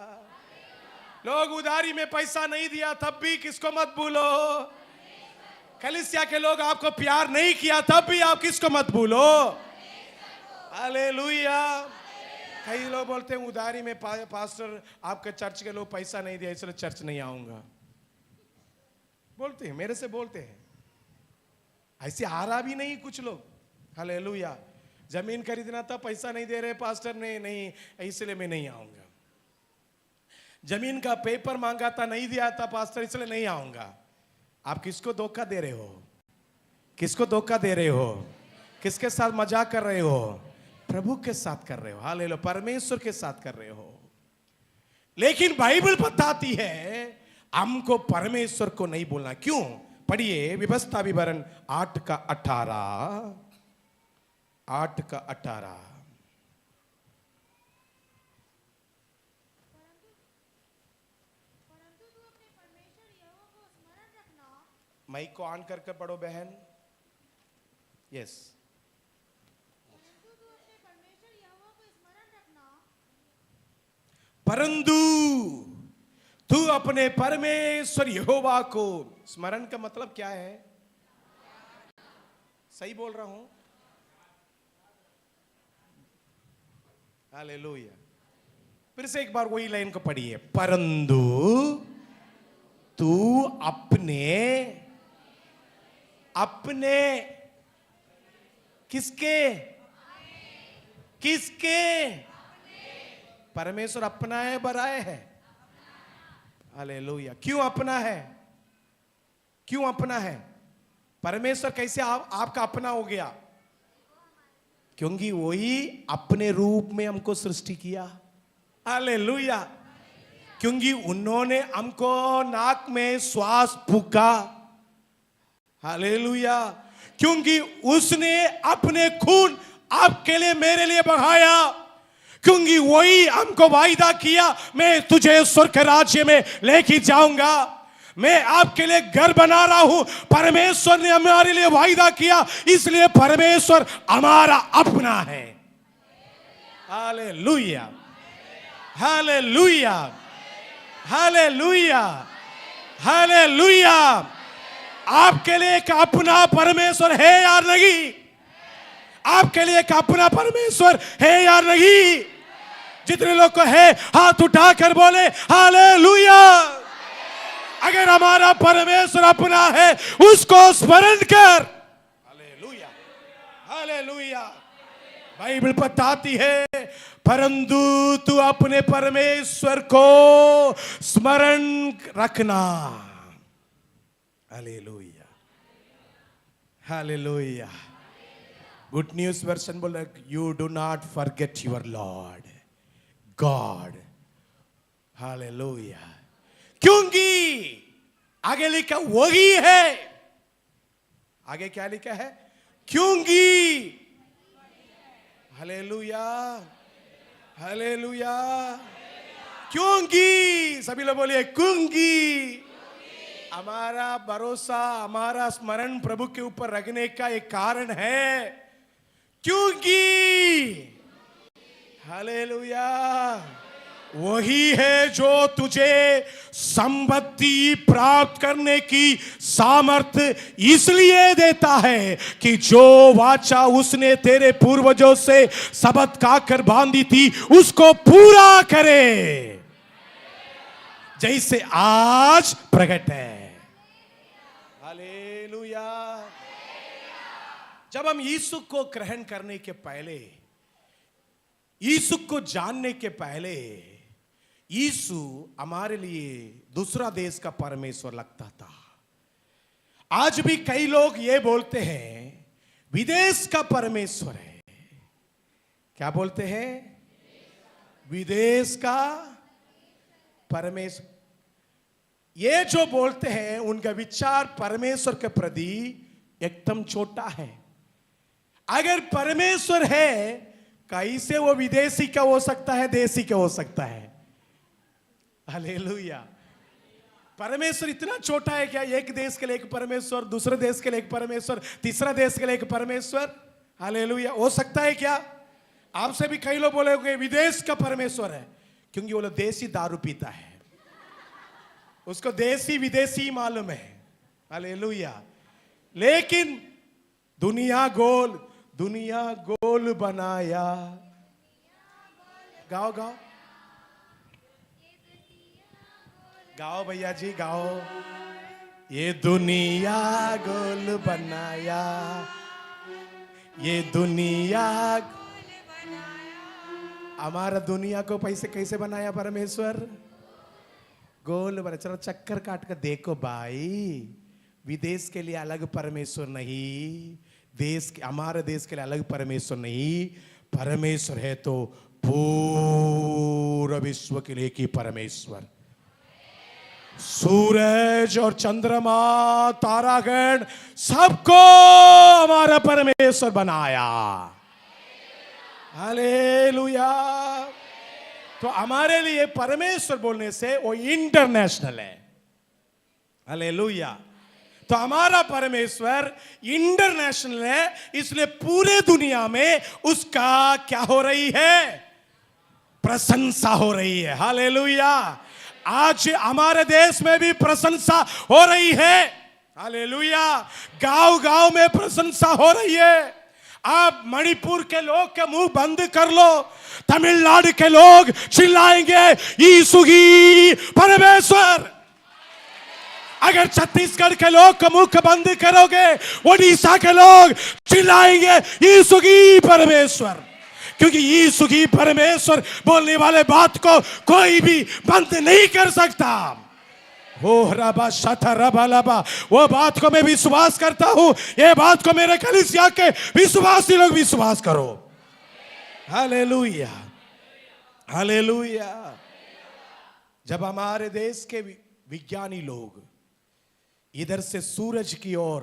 लोग उधारी में पैसा नहीं दिया तब भी किसको मत भूलो? कलीसिया के लोग आपको प्यार नहीं किया तब भी आप किसको मत भूलो? हालेलुया। कई लोग बोलते हैं उधारी में पास्टर आपके चर्च के लोग पैसा नहीं दिया इसलिए चर्च नहीं आऊंगा, बोलते हैं, मेरे से बोलते हैं। ऐसे आ रहा भी नहीं कुछ लोग। हालेलुया। जमीन खरीदना था, पैसा नहीं दे रहे पास्टर ने, नहीं इसलिए मैं नहीं आऊंगा। जमीन का पेपर मांगा था, नहीं दिया था पास्टर, इसलिए नहीं आऊंगा। आप किसको धोखा दे रहे हो? किसको धोखा दे रहे हो? किसके साथ मजाक कर रहे हो? प्रभु के साथ कर रहे हो। हालेलुया। परमेश्वर के साथ कर रहे हो। लेकिन बाइबल बताती है हमको परमेश्वर को नहीं बोलना। क्यों? पढ़िए व्यवस्था विवरण 8:18। 8:18। माइक को ऑन करके पढ़ो बहन। यस। परंतु तू अपने परमेश्वर यहोवा को, स्मरण का मतलब क्या है? सही बोल रहा हूं? हालेलुया। फिर से एक बार वही लाइन को पढ़िए। परंतु तू अपने किसके? किसके? परमेश्वर अपना है, बराए है। हालेलुया। क्यों अपना है? क्यों अपना है? परमेश्वर कैसे आपका अपना हो गया? क्योंकि वही अपने रूप में हमको सृष्टि किया। हालेलुया। क्योंकि उन्होंने हमको नाक में श्वास फूका। हालेलुया। क्योंकि उसने अपने खून आपके लिए, मेरे लिए बहाया। क्योंकि वही हमको वायदा किया, मैं तुझे स्वर्ग के राज्य में लेके जाऊंगा, मैं आपके लिए घर बना रहा हूं। परमेश्वर ने हमारे लिए वायदा किया, इसलिए परमेश्वर हमारा अपना है। Hallelujah, hallelujah, hallelujah, hallelujah. आपके लिए एक अपना परमेश्वर है या नहीं? आपके लिए एक अपना परमेश्वर है या नहीं? जितने लोग को है हाथ उठाकर बोले हालेलुया। अगर हमारा परमेश्वर अपना है, उसको स्मरण कर। Hallelujah, hallelujah. बाइबल बताती है परंतु तू अपने परमेश्वर को स्मरण रखना। Hallelujah, hallelujah. Good news version बोल रहा है, you do not forget your Lord God. Hallelujah. क्योंकि आगे लिखा वही है। आगे क्या लिखा है? क्योंकि। Hallelujah, hallelujah. क्योंकि, सभी लोग बोलिए क्योंकि। हमारा भरोसा, हमारा स्मरण प्रभु के ऊपर रखने का एक कारण है, क्योंकि। हालेलुया। वही है जो तुझे संपत्ति प्राप्त करने की सामर्थ्य इसलिए देता है कि जो वाचा उसने तेरे पूर्वजों से शपथ खाकर बांधी थी उसको पूरा करे, जैसे आज प्रकट है। हालेलुया। जब हम यीशु को ग्रहण करने के पहले, यीशु को जानने के पहले, यीशु हमारे लिए दूसरा देश का परमेश्वर लगता था। आज भी कई लोग ये बोलते हैं विदेश का परमेश्वर है। क्या बोलते हैं? विदेश का परमेश्वर। ये जो बोलते हैं उनका विचार परमेश्वर के प्रति एकदम छोटा है। अगर परमेश्वर है कैसे वो विदेशी का हो सकता है, देशी का हो सकता है? हालेलुया। परमेश्वर इतना छोटा है क्या? एक देश के लिए एक परमेश्वर, दूसरे देश के लिए एक परमेश्वर, तीसरा देश के लिए एक परमेश्वर। हालेलुया। हो सकता है क्या? आपसे भी कई लोग बोलेंगे विदेश का परमेश्वर है, क्योंकि वो लोग देसी दारू पीता है, उसको देसी विदेशी मालूम है। हालेलुया। लेकिन दुनिया गोल बनाया। गाओ गाओ गाओ भैया जी गाओ। ये दुनिया गोल बनाया, ये दुनिया हमारा दुनिया को पैसे कैसे बनाया परमेश्वर? गोल बना। चलो चक्कर काट कर देखो भाई, विदेश के लिए अलग परमेश्वर नहीं, हमारे देश के लिए अलग परमेश्वर नहीं। परमेश्वर है तो पूरा विश्व के लिए की परमेश्वर। सूरज और चंद्रमा, तारागण, सबको हमारा परमेश्वर बनाया। हालेलुया। तो हमारे लिए परमेश्वर बोलने से वो इंटरनेशनल है। हालेलुया। तो हमारा परमेश्वर इंटरनेशनल है, इसलिए पूरे दुनिया में उसका क्या हो रही है? प्रशंसा हो रही है। हालेलुया। आज हमारे देश में भी प्रशंसा हो रही है। हालेलुया। गांव गांव में प्रशंसा हो रही है। आप मणिपुर के लोग के मुंह बंद कर लो, तमिलनाडु के लोग चिल्लाएंगे यीशु ही परमेश्वर। अगर छत्तीसगढ़ के लोग का मुख बंद करोगे, ओडिशा के लोग चिल्लाएंगे यीशु ही परमेश्वर, क्योंकि यीशु ही परमेश्वर बोलने वाले बात को कोई भी बंद नहीं कर सकता। हो रबा शथा रबा लबा, वो बात को मैं विश्वास करता हूं। ये बात को मेरे कलीसिया के विश्वासी लोग विश्वास करो। हालेलुया। हालेलुया। जब हमारे देश के विज्ञानी लोग इधर से सूरज की ओर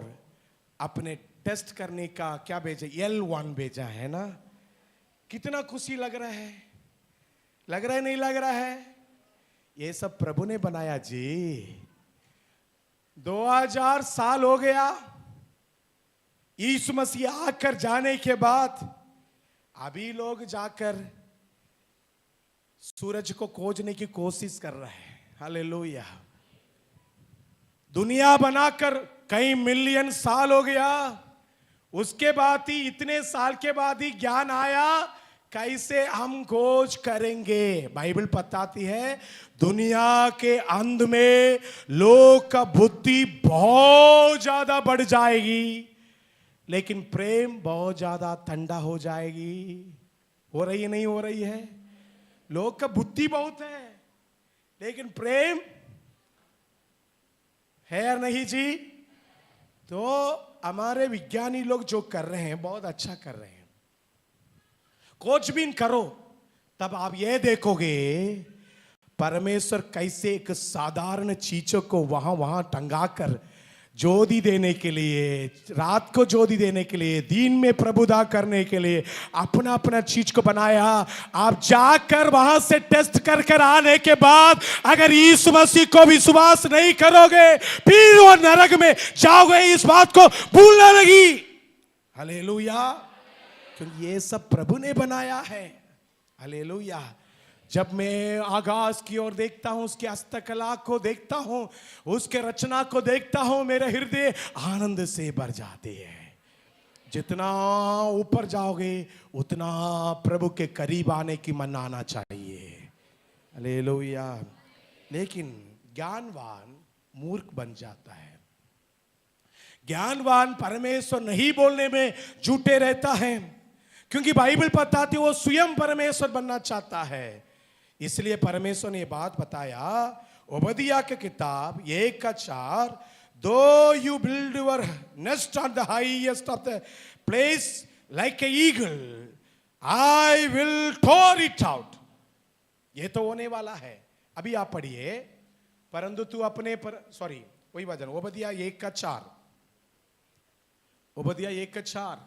अपने टेस्ट करने का क्या भेजा, L1 भेजा है ना, कितना खुशी लग रहा है? लग रहा है नहीं लग रहा है? ये सब प्रभु ने बनाया जी। 2000 साल हो गया यीशु मसीह आकर जाने के बाद, अभी लोग जाकर सूरज को खोजने की कोशिश कर रहे हैं। हालेलुया। दुनिया बनाकर कई मिलियन साल हो गया, उसके बाद ही, इतने साल के बाद ही ज्ञान आया कैसे हम खोज करेंगे। बाइबल बताती है दुनिया के अंत में लोग का बुद्धि बहुत ज्यादा बढ़ जाएगी, लेकिन प्रेम बहुत ज्यादा ठंडा हो जाएगी। हो रही है नहीं हो रही है? लोग का बुद्धि बहुत है, लेकिन प्रेम है या नहीं जी? तो हमारे विज्ञानी लोग जो कर रहे हैं बहुत अच्छा कर रहे हैं। खोजबीन करो, तब आप ये देखोगे परमेश्वर कैसे एक साधारण चीजों को वहां वहां टंगाकर ज्योति देने के लिए, रात को ज्योति देने के लिए, दिन में प्रभुता करने के लिए अपना अपना चीज को बनाया। आप जाकर वहां से टेस्ट कर कर आने के बाद अगर यीशु मसीह को विश्वास नहीं करोगे, फिर वो नरक में जाओगे, इस बात को भूलना नहीं। हालेलुया। क्योंकि ये सब प्रभु ने बनाया है। हालेलुया। जब मैं आगाज की ओर देखता हूं, उसके हस्तकला को देखता हूं, उसके रचना को देखता हूं, मेरा हृदय आनंद से भर जाते हैं। जितना ऊपर जाओगे उतना प्रभु के करीब आने की मन आना चाहिए। हालेलुया। लेकिन ज्ञानवान मूर्ख बन जाता है। ज्ञानवान परमेश्वर नहीं बोलने में झूठे रहता है, क्योंकि बाइबल बताती है वो स्वयं परमेश्वर बनना चाहता है। इसलिए परमेश्वर ने बात बताया ओबदिया के किताब 1:4, though you build your nest on the highest of the place like a eagle, I will tore it out. ये तो होने वाला है। अभी आप पढ़िए, परंतु तू अपने पर, सॉरी वही वचन, ओबदिया 1:4, ओबदिया 1:4।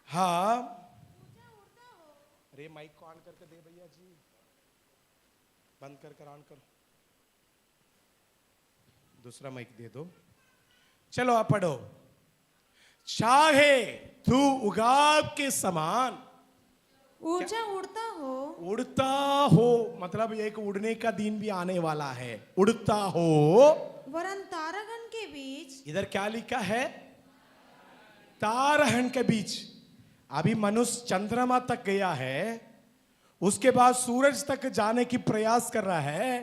हाँ, अरे माइक को ऑन करके दे भैया जी, बंद कर ऑन करो, दूसरा माइक दे दो। चलो आप पढ़ो, चाहे तू उगाब के समान ऊंचा उड़ता हो, मतलब एक उड़ने का दिन भी आने वाला है, उड़ता हो वरन तारागण के बीच। इधर क्या लिखा है? तारागण के बीच। अभी मनुष्य चंद्रमा तक गया है, उसके बाद सूरज तक जाने की प्रयास कर रहा है।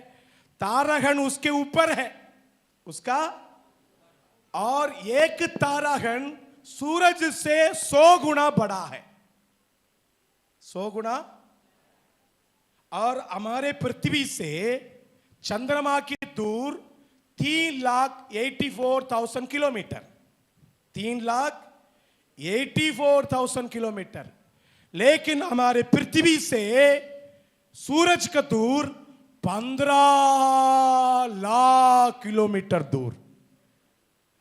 तारागण उसके ऊपर है उसका, और एक तारागण सूरज से 100 गुना बड़ा है, 100 गुना। और हमारे पृथ्वी से चंद्रमा की दूर 3,84,000 किलोमीटर, 3,84,000 किलोमीटर। लेकिन हमारे पृथ्वी से सूरज का दूर 15 लाख किलोमीटर दूर।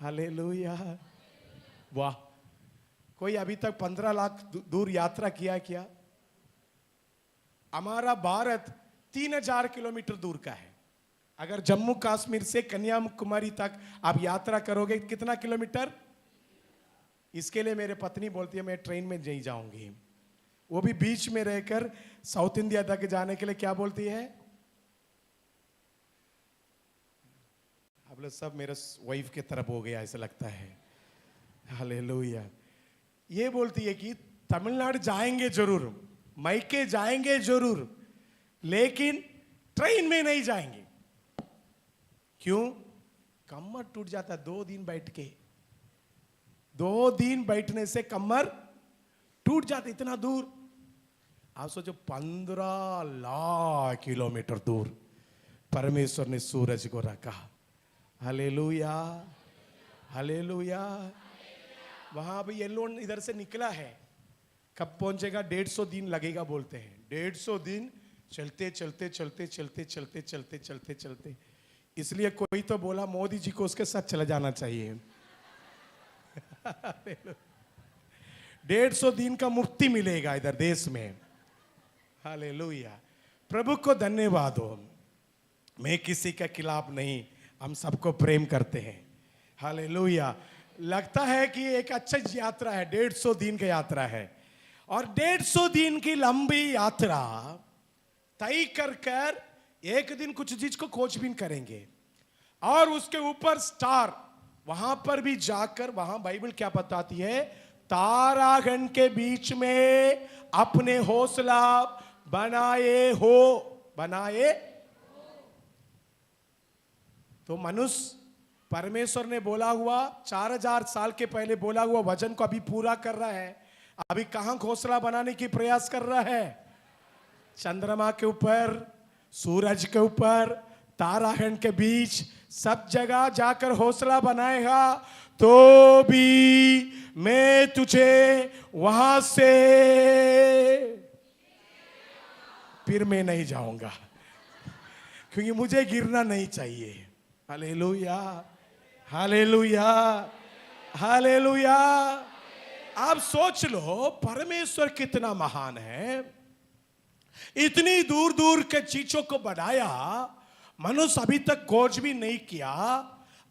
हालेलुया, वाह। कोई अभी तक 15 लाख दूर यात्रा किया क्या? हमारा भारत 3,000 किलोमीटर दूर का है। अगर जम्मू कश्मीर से कन्याकुमारी तक आप यात्रा करोगे कितना किलोमीटर? इसके लिए मेरे पत्नी बोलती है मैं ट्रेन में नहीं जाऊंगी। वो भी बीच में रहकर साउथ इंडिया तक जाने के लिए क्या बोलती है? आप लोग सब मेरे वाइफ के तरफ हो गया ऐसा लगता है। हालेलुया। ये बोलती है कि तमिलनाडु जाएंगे जरूर, मायके जाएंगे जरूर, लेकिन ट्रेन में नहीं जाएंगे। क्यों? कमर टूट जाता 2 दिन बैठ के, 2 दिन बैठने से कमर टूट जाती, इतना दूर। आप सोचो 15 लाख किलोमीटर दूर परमेश्वर ने सूरज को रखा। Hallelujah, hallelujah. वहां भी येलो इधर से निकला है, कब पहुंचेगा? 150 दिन लगेगा बोलते हैं। 150 दिन चलते चलते चलते चलते चलते चलते चलते चलते। इसलिए कोई तो बोला मोदी जी को उसके साथ चला जाना चाहिए। 150 दिन का मुक्ति मिलेगा इधर देश में। हालेलुया, प्रभु को धन्यवाद हो। मैं किसी के खिलाफ नहीं, हम सबको प्रेम करते हैं। हालेलुया। लगता है कि एक अच्छा यात्रा है, 150 दिन की यात्रा है, और 150 दिन की लंबी यात्रा तय कर एक दिन कुछ चीज को खोजबीन करेंगे, और उसके ऊपर स्टार, वहां पर भी जाकर, वहां बाइबल क्या बताती है? तारागण के बीच में अपने हौसला बनाए हो, बनाए। तो मनुष्य परमेश्वर ने बोला हुआ 4000 साल के पहले बोला हुआ वचन को अभी पूरा कर रहा है। अभी कहां घोंसला बनाने की प्रयास कर रहा है? चंद्रमा के ऊपर, सूरज के ऊपर, तारागण के बीच, सब जगह जाकर हौसला बनाएगा। तो भी मैं तुझे वहां से फिर मैं नहीं जाऊंगा, क्योंकि मुझे गिरना नहीं चाहिए। Hallelujah, hallelujah, hallelujah. आप सोच लो परमेश्वर कितना महान है। इतनी दूर दूर के चीजों को बनाया, मनुष्य अभी तक खोज भी नहीं किया,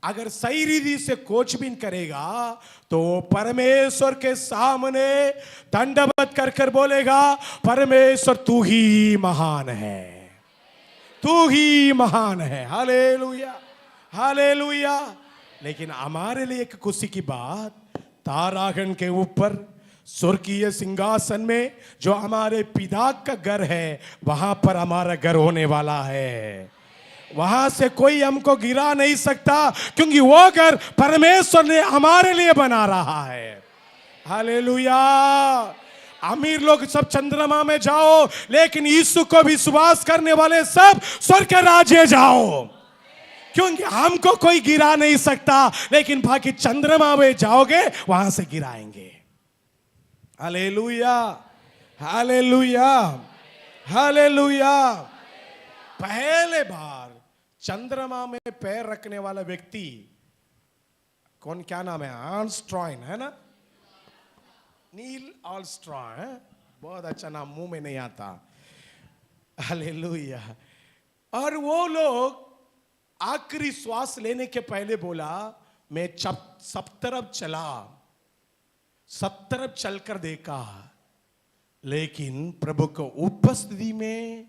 अगर सही रीति से खोजबीन करेगा तो परमेश्वर के सामने दंडवत कर कर बोलेगा, परमेश्वर तू ही महान है, तू ही महान है। Hallelujah, hallelujah. लेकिन हमारे लिए एक खुशी की बात, तारागण के ऊपर स्वर्गीय सिंहासन में जो हमारे पिता का घर है, वहां पर हमारा घर होने वाला है। वहां से कोई हमको गिरा नहीं सकता, क्योंकि वो घर परमेश्वर ने हमारे लिए बना रहा है। हालेलुया। अमीर लोग सब चंद्रमा में जाओ, लेकिन यीशु को विश्वास करने वाले सब स्वर्ग राज्य जाओ, क्योंकि हमको कोई गिरा नहीं सकता, लेकिन बाकी चंद्रमा में जाओगे वहां से गिराएंगे। Hallelujah, hallelujah, hallelujah. पहले बार चंद्रमा में पैर रखने वाला व्यक्ति कौन, क्या नाम है? आर्मस्ट्रांग है ना, नील आर्मस्ट्रांग है। बहुत अच्छा नाम, मुंह में नहीं आता। हालेलुया। और वो लोग आखिरी श्वास लेने के पहले बोला, मैं सब तरफ चला, सब तरफ चलकर देखा, लेकिन प्रभु को उपस्थिति में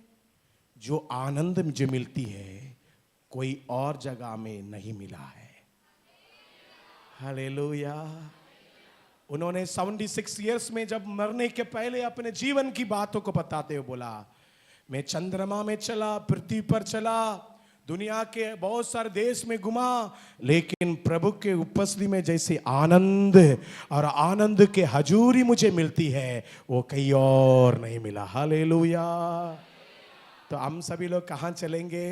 जो आनंद मुझे मिलती है कोई और जगह में नहीं मिला है। हालेलुया। उन्होंने 76 इयर्स में जब मरने के पहले अपने जीवन की बातों को बताते हुए बोला, मैं चंद्रमा में चला, पृथ्वी पर चला, दुनिया के बहुत सारे देश में घुमा, लेकिन प्रभु के उपस्थिति में जैसे आनंद और आनंद के हजूरी मुझे मिलती है, वो कहीं और नहीं मिला। हालेलुया। तो हम सभी लोग कहां चलेंगे?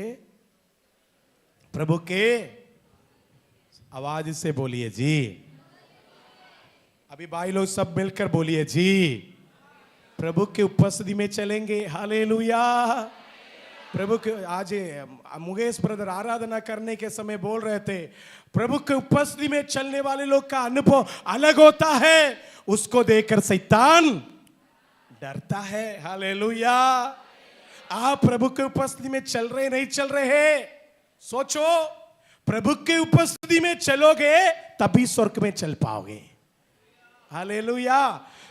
प्रभु के आवाज से बोलिए जी। अभी भाई लोग सब मिलकर बोलिए जी। प्रभु के उपस्थिति में चलेंगे। हालेलुया। प्रभु के आज मुकेश ब्रदर आराधना करने के समय बोल रहे थे, प्रभु के उपस्थिति में चलने वाले लोग का अनुभव अलग होता है, उसको देखकर शैतान डरता है। हालेलुया। आप प्रभु के उपस्थिति में चल रहे नहीं चल रहे? सोचो, प्रभु के उपस्थिति में चलोगे तभी स्वर्ग में चल पाओगे। हालेलुया।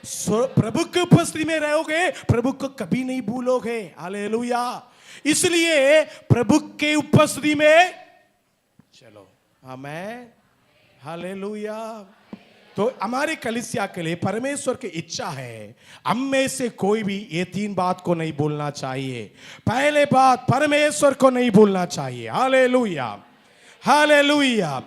प्रभु के उपस्थिति में रहोगे, प्रभु को कभी नहीं भूलोगे। हालेलुया। इसलिए प्रभु के उपस्थिति में चलो। आमेन। हालेलुया। तो हमारे कलीसिया के लिए परमेश्वर की इच्छा है, हम में से कोई भी ये 3 बात को नहीं भूलना चाहिए। पहले बात, परमेश्वर को नहीं भूलना चाहिए। Hallelujah, hallelujah.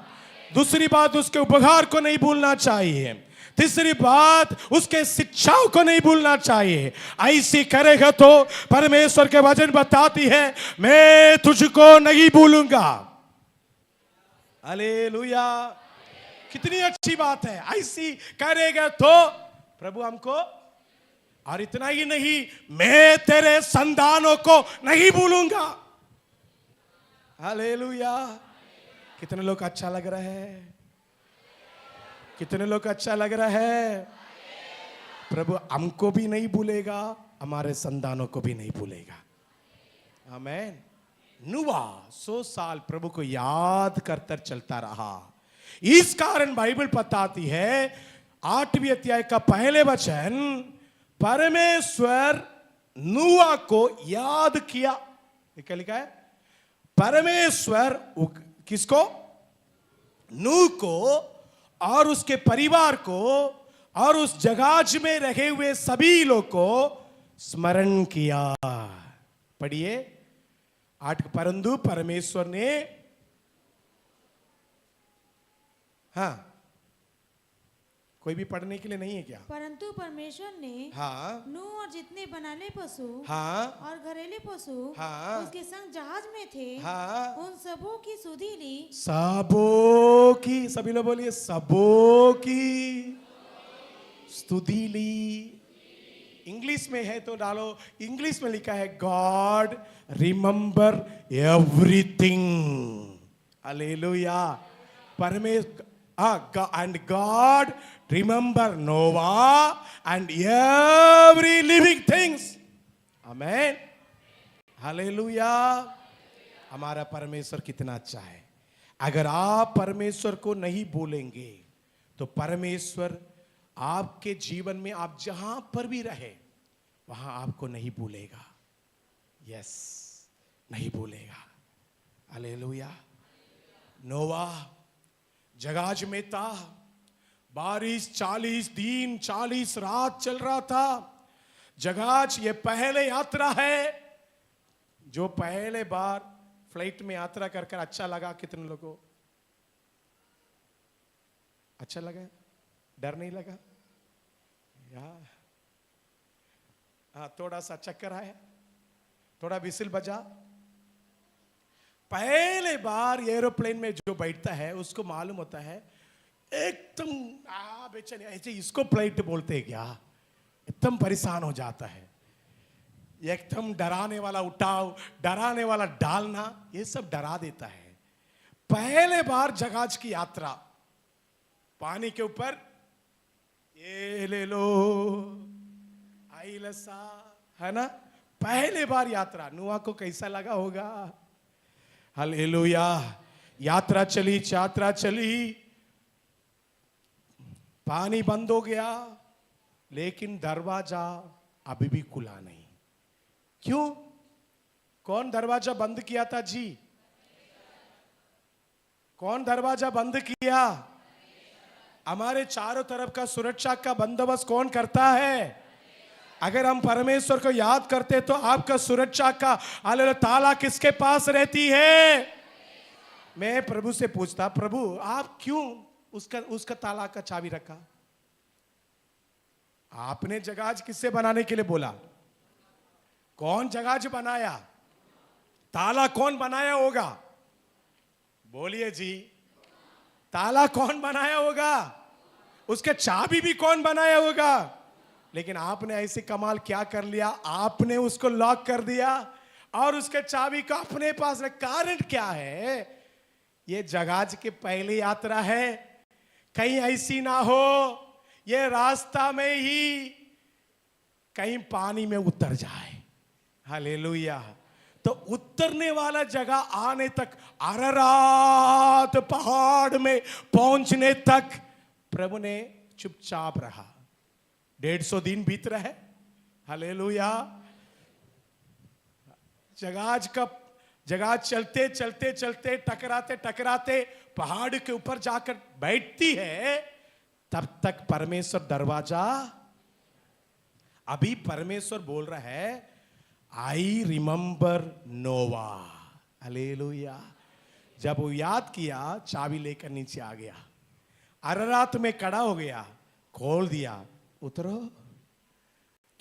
दूसरी बात, उसके उपहार को नहीं भूलना चाहिए। तीसरी बात, उसके शिक्षाओं को नहीं भूलना चाहिए। ऐसी करेगा तो परमेश्वर के वचन बताती है, मैं तुझको नहीं भूलूंगा। हालेलुया। कितनी अच्छी बात है। ऐसी करेगा तो प्रभु हमको, और इतना ही नहीं, मैं तेरे संतानों को नहीं भूलूंगा। हालेलुया। कितने लोग अच्छा लग रहा है? कितने लोग अच्छा लग रहा है? प्रभु हमको भी नहीं भूलेगा, हमारे संतानों को भी नहीं भूलेगा। आमेन। नूआ 100 साल प्रभु को याद करकर चलता रहा। इस कारण बाइबल बताती है 8वें अध्याय का पहले वचन, परमेश्वर नूआ को याद किया। क्या लिखा है? परमेश्वर किसको? नूह को और उसके परिवार को और उस जहाज में रहे हुए सभी लोग को स्मरण किया। पढ़िए 8। परंतु परमेश्वर ने, हाँ, कोई भी पढ़ने के लिए नहीं है क्या? परंतु परमेश्वर ने हाँ, नूह और जितने बनाने पशु हाँ, और घरेलू पशु हाँ, उसके संग जहाज में थे, हाँ, उन सबों की सुधि ली। सबों की, सभी लोग बोलिए, सबों की स्तुति ली। इंग्लिश में है तो डालो, इंग्लिश में लिखा है, गॉड रिमेंबर एवरीथिंग। हालेलुया। परमेश्वर, and God remember Noah and every living things. Amen. Hallelujah. हमारा परमेश्वर कितना अच्छा है। अगर आप परमेश्वर को नहीं बोलेंगे तो परमेश्वर आपके जीवन में आप जहां पर भी रहे वहां आपको नहीं भूलेगा। यस, नहीं भूलेगा। हालेलुया। नोवा जहाज में था, बारिश 40 दिन 40 रात चल रहा था जहाज। ये पहले यात्रा है। जो पहले बार फ्लाइट में यात्रा कर कर अच्छा लगा? कितने लोगों अच्छा लगा? डर नहीं लगा? यार थोड़ा सा चक्कर आया, थोड़ा विसिल बजा। पहले बार एरोप्लेन में जो बैठता है उसको मालूम होता है एकदम बेचैन, ऐसे इसको फ्लाइट बोलते हैं क्या? एकदम परेशान हो जाता है। एकदम डराने वाला उठाव, डराने वाला डालना, ये सब डरा देता है। पहले बार जहाज की यात्रा पानी के ऊपर, ये ले लो आई लसा, है ना? पहले बार यात्रा। नूह को कैसा लगा होगा? हालेलुया। यात्रा चली, यात्रा चली, पानी बंद हो गया, लेकिन दरवाजा अभी भी खुला नहीं। क्यों? कौन दरवाजा बंद किया था जी? कौन दरवाजा बंद किया? हमारे चारों तरफ का सुरक्षा का बंदोबस्त कौन करता है? अगर हम परमेश्वर को याद करते तो आपका सुरक्षा का ताला किसके पास रहती है? मैं प्रभु से पूछता, प्रभु आप क्यों उसका ताला का चाबी रखा? आपने जहाज किससे बनाने के लिए बोला? कौन जहाज बनाया? ताला कौन बनाया होगा? बोलिए जी, ताला कौन बनाया होगा? उसके चाबी भी कौन बनाया होगा? लेकिन आपने ऐसे कमाल क्या कर लिया? आपने उसको लॉक कर दिया और उसके चाबी को अपने पास रख। कारण क्या है? ये जहाज के पहली यात्रा है, कहीं ऐसी ना हो ये रास्ता में ही कहीं पानी में उतर जाए। हालेलुया। तो उतरने वाला जगह आने तक, अररात पहाड़ में पहुंचने तक प्रभु ने चुपचाप रहा। 150 दिन बीत रहे। हालेलुया। जहाज चलते चलते चलते टकराते टकराते पहाड़ के ऊपर जाकर बैठती है। तब तक परमेश्वर दरवाजा, अभी परमेश्वर बोल रहा है आई रिमेंबर नोवा। हालेलुया। जब वो याद किया, चाबी लेकर नीचे आ गया, अररात में खड़ा हो गया, खोल दिया, उतरो,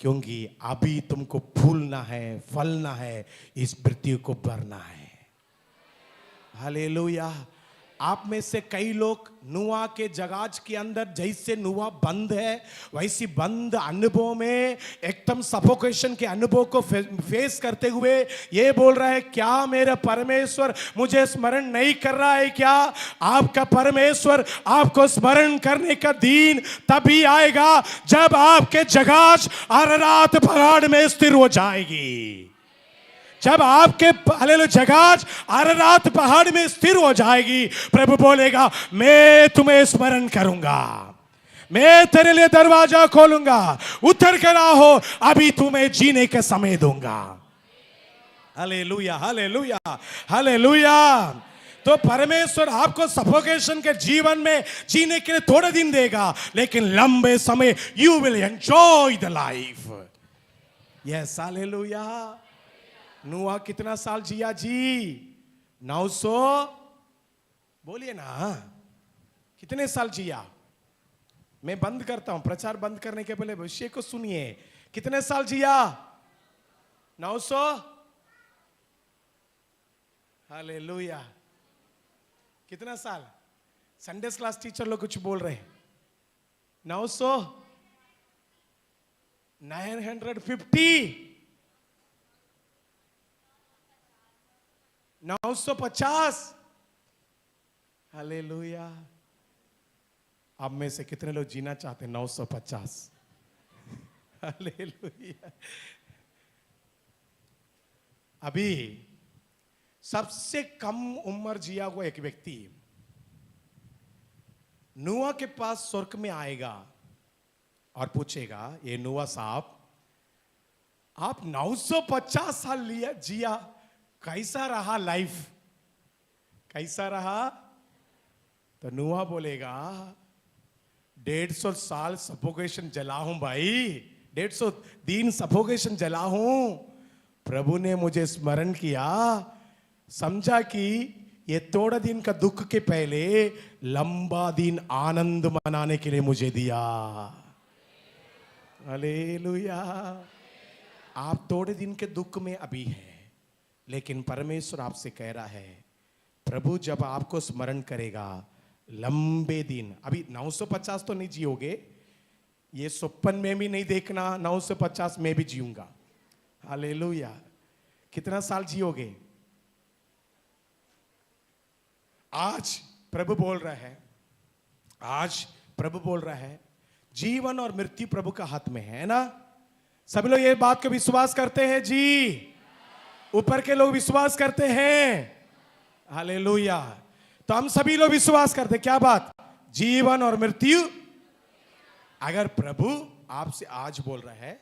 क्योंकि अभी तुमको फूलना है, फलना है, इस पृथ्वी को भरना है। हालेलुया। आप में से कई लोग नूह के जहाज के अंदर जैसे नूह बंद है, वैसी बंद अनुभव में एकदम सफोकेशन के अनुभव को फेस करते हुए ये बोल रहा है, क्या मेरा परमेश्वर मुझे स्मरण नहीं कर रहा है क्या? आपका परमेश्वर आपको स्मरण करने का दिन तभी आएगा जब आपके जहाज अररात पहाड़ में स्थिर हो जाएगी। जब आपके हालेलुया जहाज अररात पहाड़ में स्थिर हो जाएगी, प्रभु बोलेगा मैं तुम्हें स्मरण करूंगा, मैं तेरे लिए दरवाजा खोलूंगा, उतर कर आओ, अभी तुम्हें जीने का समय दूंगा। Hallelujah, hallelujah, hallelujah. तो परमेश्वर आपको सफोकेशन के जीवन में जीने के लिए थोड़े दिन देगा, लेकिन लंबे समय you will enjoy the life. Yes, hallelujah. नूह कितना साल जिया जी? 900। बोलिए ना, कितने साल जिया? मैं बंद करता हूं, प्रचार बंद करने के पहले विषय को सुनिए। कितने साल जिया? 900। हालेलुया। कितना साल? संडे क्लास टीचर लोग कुछ बोल रहे हैं। 900, 950, 950। हालेलुया। आप में से कितने लोग जीना चाहते हैं 950? हालेलुया। अभी सबसे कम उम्र जिया हुआ एक व्यक्ति नूह के पास स्वर्ग में आएगा और पूछेगा, ये नूह साहब, आप 950 साल लिया जिया, कैसा रहा लाइफ, कैसा रहा? तो नूह बोलेगा, 150 साल सफोकेशन जला हूं भाई, 150 दिन सफोकेशन जला हूं। प्रभु ने मुझे स्मरण किया, समझा कि ये थोड़ा दिन का दुख के पहले लंबा दिन आनंद मनाने के लिए मुझे दिया। हालेलुया। आप थोड़े दिन के दुख में अभी हैं, लेकिन परमेश्वर आपसे कह रहा है, प्रभु जब आपको स्मरण करेगा, लंबे दिन, अभी 950 तो नहीं जियोगे, ये स्वप्न में भी नहीं देखना 950 में भी जीऊंगा। हालेलुया। कितना साल जियोगे? आज प्रभु बोल रहा है, आज प्रभु बोल रहा है, जीवन और मृत्यु प्रभु का हाथ में है ना। सभी लोग ये बात को विश्वास करते हैं जी? ऊपर के लोग विश्वास करते हैं? हालेलुया। तो हम सभी लोग विश्वास करते हैं, क्या बात? जीवन और मृत्यु। अगर प्रभु आपसे आज बोल रहा है,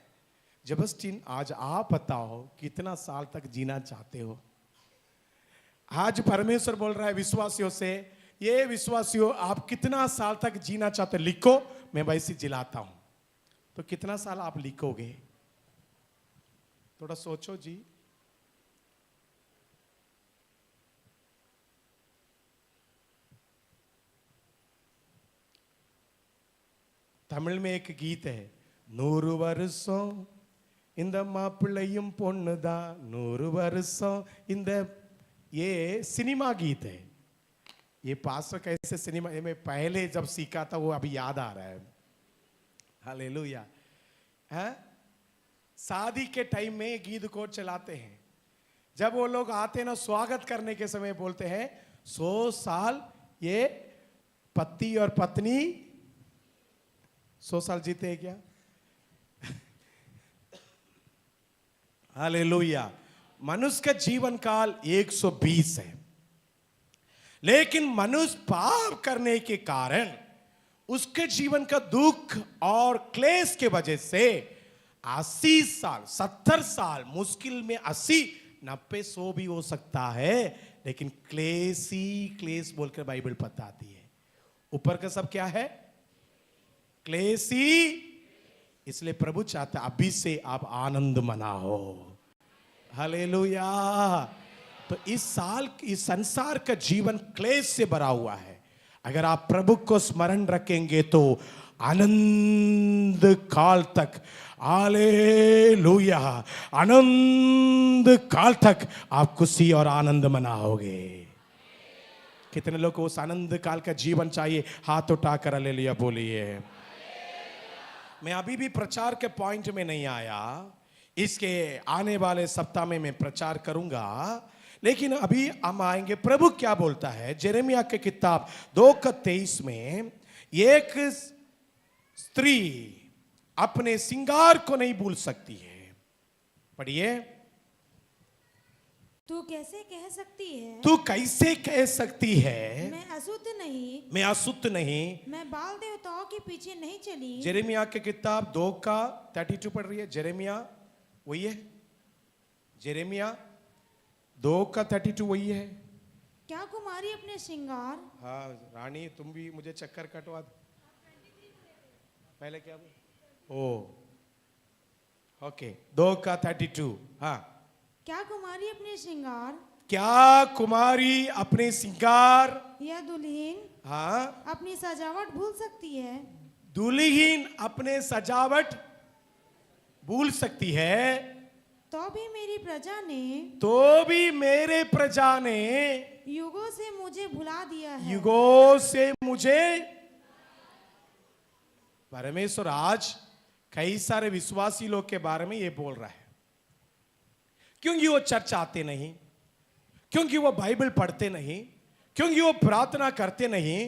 जबरदस्ती आज आप बताओ कितना साल तक जीना चाहते हो। आज परमेश्वर बोल रहा है विश्वासियों से, ये विश्वासियों, आप कितना साल तक जीना चाहते हो लिखो, मैं वैसे जिलाता हूं। तो कितना साल आप लिखोगे? थोड़ा सोचो जी। तमिल में एक गीत है, 100 வருஷம் இந்த மாப்பிள்ளையும் பொண்ணுதான், 100 வருஷம் இந்த, ये सिनेमा गीत है। ये पास्टर कैसे सिनेमा, मैं पहले जब सीखा था वो अभी याद आ रहा है। हालेलुया। है शादी के टाइम में ये गीत को चलाते हैं, जब वो लोग आते हैं ना स्वागत करने के समय बोलते हैं, 100 साल ये पति और पत्नी 100 साल जीते हैं क्या? हालेलुया। मनुष्य का जीवन काल 120 है, लेकिन मनुष्य पाप करने के कारण उसके जीवन का दुख और क्लेश के वजह से 80 साल 70 साल, मुश्किल में 80 90 100 भी हो सकता है, लेकिन क्लेश ही क्लेश बोलकर बाइबल बताती है। ऊपर का सब क्या है? क्लेश ही। इसलिए प्रभु चाहता है अभी से आप आनंद मनाओ। हालेलुया। तो इस साल, इस संसार का जीवन क्लेश से भरा हुआ है। अगर आप प्रभु को स्मरण रखेंगे तो आनंद काल तक, हालेलुया, आनंद काल तक आप खुशी और आनंद मनाओगे। कितने लोग को उस आनंद काल का जीवन चाहिए? हाथ उठाकर हालेलुया बोलिए। मैं अभी भी प्रचार के पॉइंट में नहीं आया, इसके आने वाले सप्ताह में मैं प्रचार करूंगा, लेकिन अभी हम आएंगे प्रभु क्या बोलता है। यिर्मयाह के किताब 2:23 में, एक स्त्री अपने श्रृंगार को नहीं भूल सकती है। पढ़िए। तू कैसे कह सकती है, तू कैसे कह सकती है, मैं अशुद्ध नहीं, मैं अशुद्ध नहीं, मैं बाल देवताओं के पीछे नहीं चली। यिर्मयाह के किताब 2:32 पढ़ रही है। यिर्मयाह वही है, यिर्मयाह 2:32 वही है। क्या कुमारी अपने श्रृंगार, हाँ रानी, तुम भी मुझे चक्कर कटवा दो। पहले क्या बोल? ओ ओके, 2:32। हाँ, क्या कुमारी अपने श्रृंगार, क्या कुमारी अपने श्रृंगार, या दुल्हन हाँ, अपनी सजावट भूल सकती है। दुल्हन अपने सजावट भूल सकती है, तो भी मेरी प्रजा ने, तो भी मेरे प्रजा ने युगों से मुझे भुला दिया है। युगों से मुझे। परमेश्वर आज कई सारे विश्वासी लोग के बारे में ये बोल रहा है, क्योंकि वो चर्च आते नहीं, क्योंकि वो बाइबल पढ़ते नहीं, क्योंकि वो प्रार्थना करते नहीं,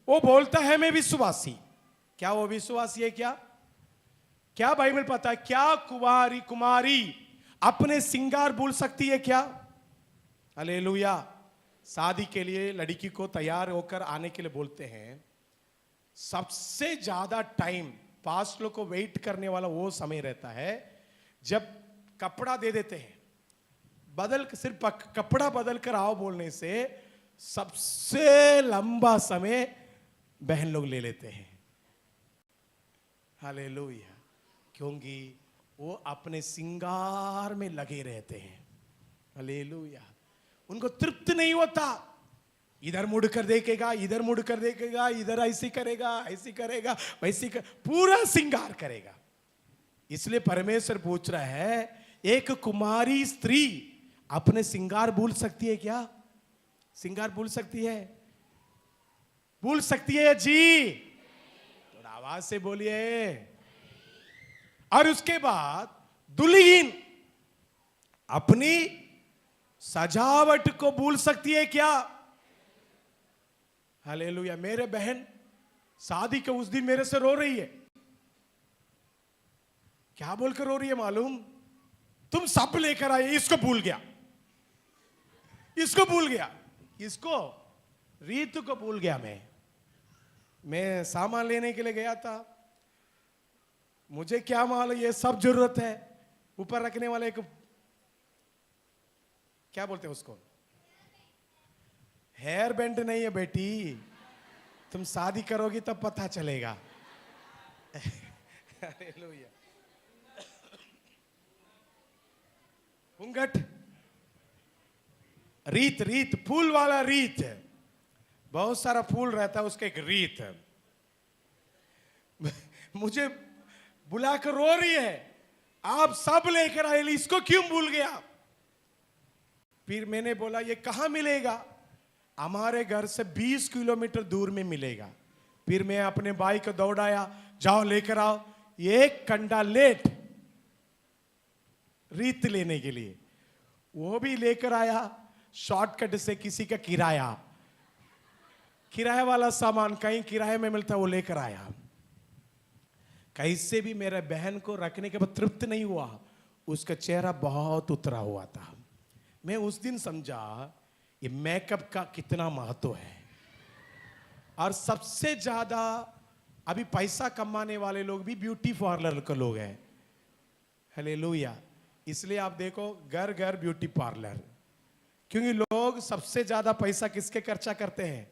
वो बोलता है मैं विश्वासी। क्या वो विश्वासी है? क्या क्या बाइबल पता है? क्या कुमारी अपने श्रृंगार भूल सकती है क्या? हालेलुया। शादी के लिए लड़की को तैयार होकर आने के लिए बोलते हैं। सबसे ज्यादा टाइम पास्ट लोग को वेट करने वाला वो समय रहता है जब कपड़ा दे देते हैं, सिर्फ कपड़ा बदल कर आओ बोलने से सबसे लंबा समय बहन लोग ले लेते हैं। हालेलुया। क्योंकि वो अपने सिंगार में लगे रहते हैं। हालेलुया। उनको तृप्त नहीं होता। इधर मुड़ कर देखेगा, इधर मुड़ कर देखेगा, इधर ऐसी करेगा, ऐसी करेगा, वैसी पूरा सिंगार करेगा। इसलिए परमेश्वर पूछ रहा है, एक कुमारी स्त्री अपने सिंगार भूल सकती है क्या? सिंगार भूल सकती है? भूल सकती है जी? थोड़ा आवाज से बोलिए। और उसके बाद दुल्हन अपनी सजावट को भूल सकती है क्या? हालेलुया। मेरे बहन शादी के उस दिन मेरे से रो रही है। क्या बोलकर रो रही है मालूम? तुम सब लेकर आए, इसको भूल गया, इसको भूल गया, इसको रीतु को भूल गया। मैं सामान लेने के लिए गया था, मुझे क्या मालूम ये सब जरूरत है। ऊपर रखने वाले एक क्या बोलते हैं उसको, हेयर बैंड नहीं है बेटी, तुम शादी करोगी तब पता चलेगा। हालेलुया। घूंघट, रीत फूल वाला रीत, बहुत सारा फूल रहता है उसका एक रीत। मुझे बुलाकर रो रही है, आप सब लेकर आए, इसको क्यों भूल गया? फिर मैंने बोला ये कहां मिलेगा? हमारे घर से 20 किलोमीटर दूर में मिलेगा। फिर मैं अपने भाई को दौड़ाया, जाओ लेकर आओ। एक घंटा लेट रीत लेने के लिए, वो भी लेकर आया शॉर्टकट से, किसी का किराया वाला सामान कहीं किराए में मिलता वो लेकर आया। कैसे भी मेरे बहन को रखने के बाद तृप्त नहीं हुआ, उसका चेहरा बहुत उतरा हुआ था। मैं उस दिन समझा ये मेकअप का कितना महत्व है। और सबसे ज्यादा अभी पैसा कमाने वाले लोग भी ब्यूटी पार्लर के लोग हैं। हालेलुया। इसलिए आप देखो घर घर ब्यूटी पार्लर, क्योंकि लोग सबसे ज्यादा पैसा किसके खर्चा करते हैं?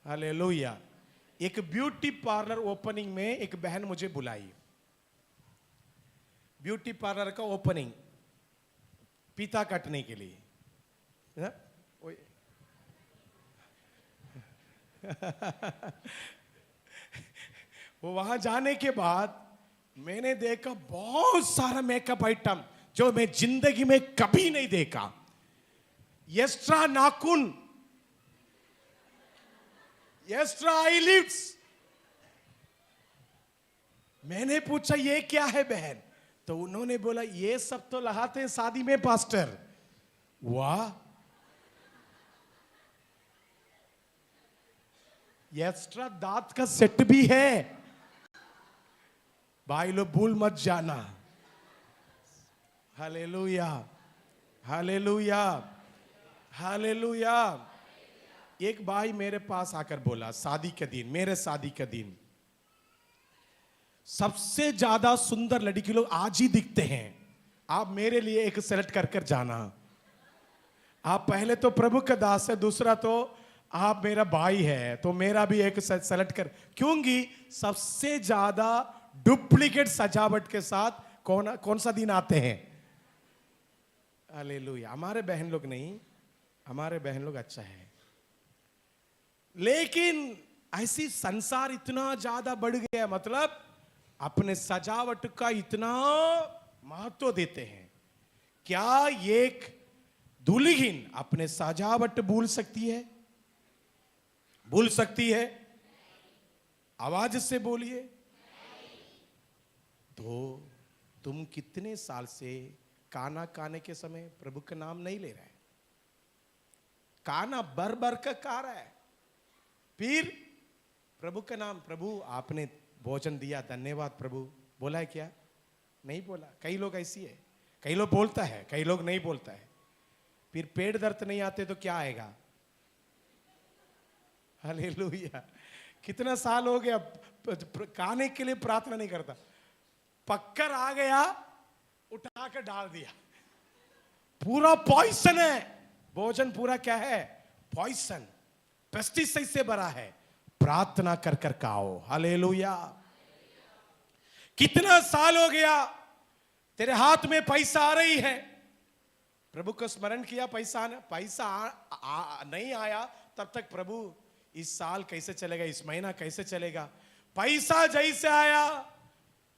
हालेलुया। एक ब्यूटी पार्लर ओपनिंग में एक बहन मुझे बुलाई, ब्यूटी पार्लर का ओपनिंग, पीता काटने के लिए ना? वो वहां जाने के बाद मैंने देखा बहुत सारा मेकअप आइटम जो मैं जिंदगी में कभी नहीं देखा। एक्स्ट्रा नाखून, एक्स्ट्रा आईलिड्स। मैंने पूछा ये क्या है बहन? तो उन्होंने बोला ये सब तो लगाते हैं शादी में पास्टर। वाह, एक्स्ट्रा दांत का सेट भी है। भाई लोग भूल मत जाना। Hallelujah, hallelujah, hallelujah. एक भाई मेरे पास आकर बोला, शादी के दिन, मेरे शादी के दिन सबसे ज्यादा सुंदर लड़की लोग आज ही दिखते हैं, आप मेरे लिए एक सेलेक्ट कर कर जाना। आप पहले तो प्रभु का दास है, दूसरा तो आप मेरा भाई है, तो मेरा भी एक सेलेक्ट कर, क्योंकि सबसे ज्यादा डुप्लीकेट सजावट के साथ कौन सा दिन आते हैं? हालेलुया। हमारे बहन लोग नहीं, हमारे बहन लोग अच्छा है, लेकिन ऐसी संसार इतना ज्यादा बढ़ गया, मतलब अपने सजावट का इतना महत्व देते हैं। क्या एक दुल्हन अपने सजावट भूल सकती है? भूल सकती है? आवाज से बोलिए। तो तुम कितने साल से खाना खाने के समय प्रभु का नाम नहीं ले रहे? खाना भर भर कर खा रहा है, फिर प्रभु का नाम, प्रभु आपने भोजन दिया, धन्यवाद प्रभु, बोला है क्या? नहीं बोला। कई लोग ऐसी है, कई लोग बोलता है, कई लोग नहीं बोलता है। फिर पेट दर्द नहीं आते तो क्या आएगा? हालेलुया। कितना साल हो गया खाने के लिए प्रार्थना नहीं करता, पक्कर आ गया, उठा कर डाल दिया, पूरा पॉइजन है भोजन, पूरा क्या है? पॉइजन, पेस्टिसाइड से भरा है। प्रार्थना कर कर खाओ। हालेलुया। कितना साल हो गया तेरे हाथ में पैसा आ रही है, प्रभु को स्मरण किया, पैसा नहीं आया, तब तक प्रभु इस साल कैसे चलेगा, इस महीना कैसे चलेगा? पैसा जैसे आया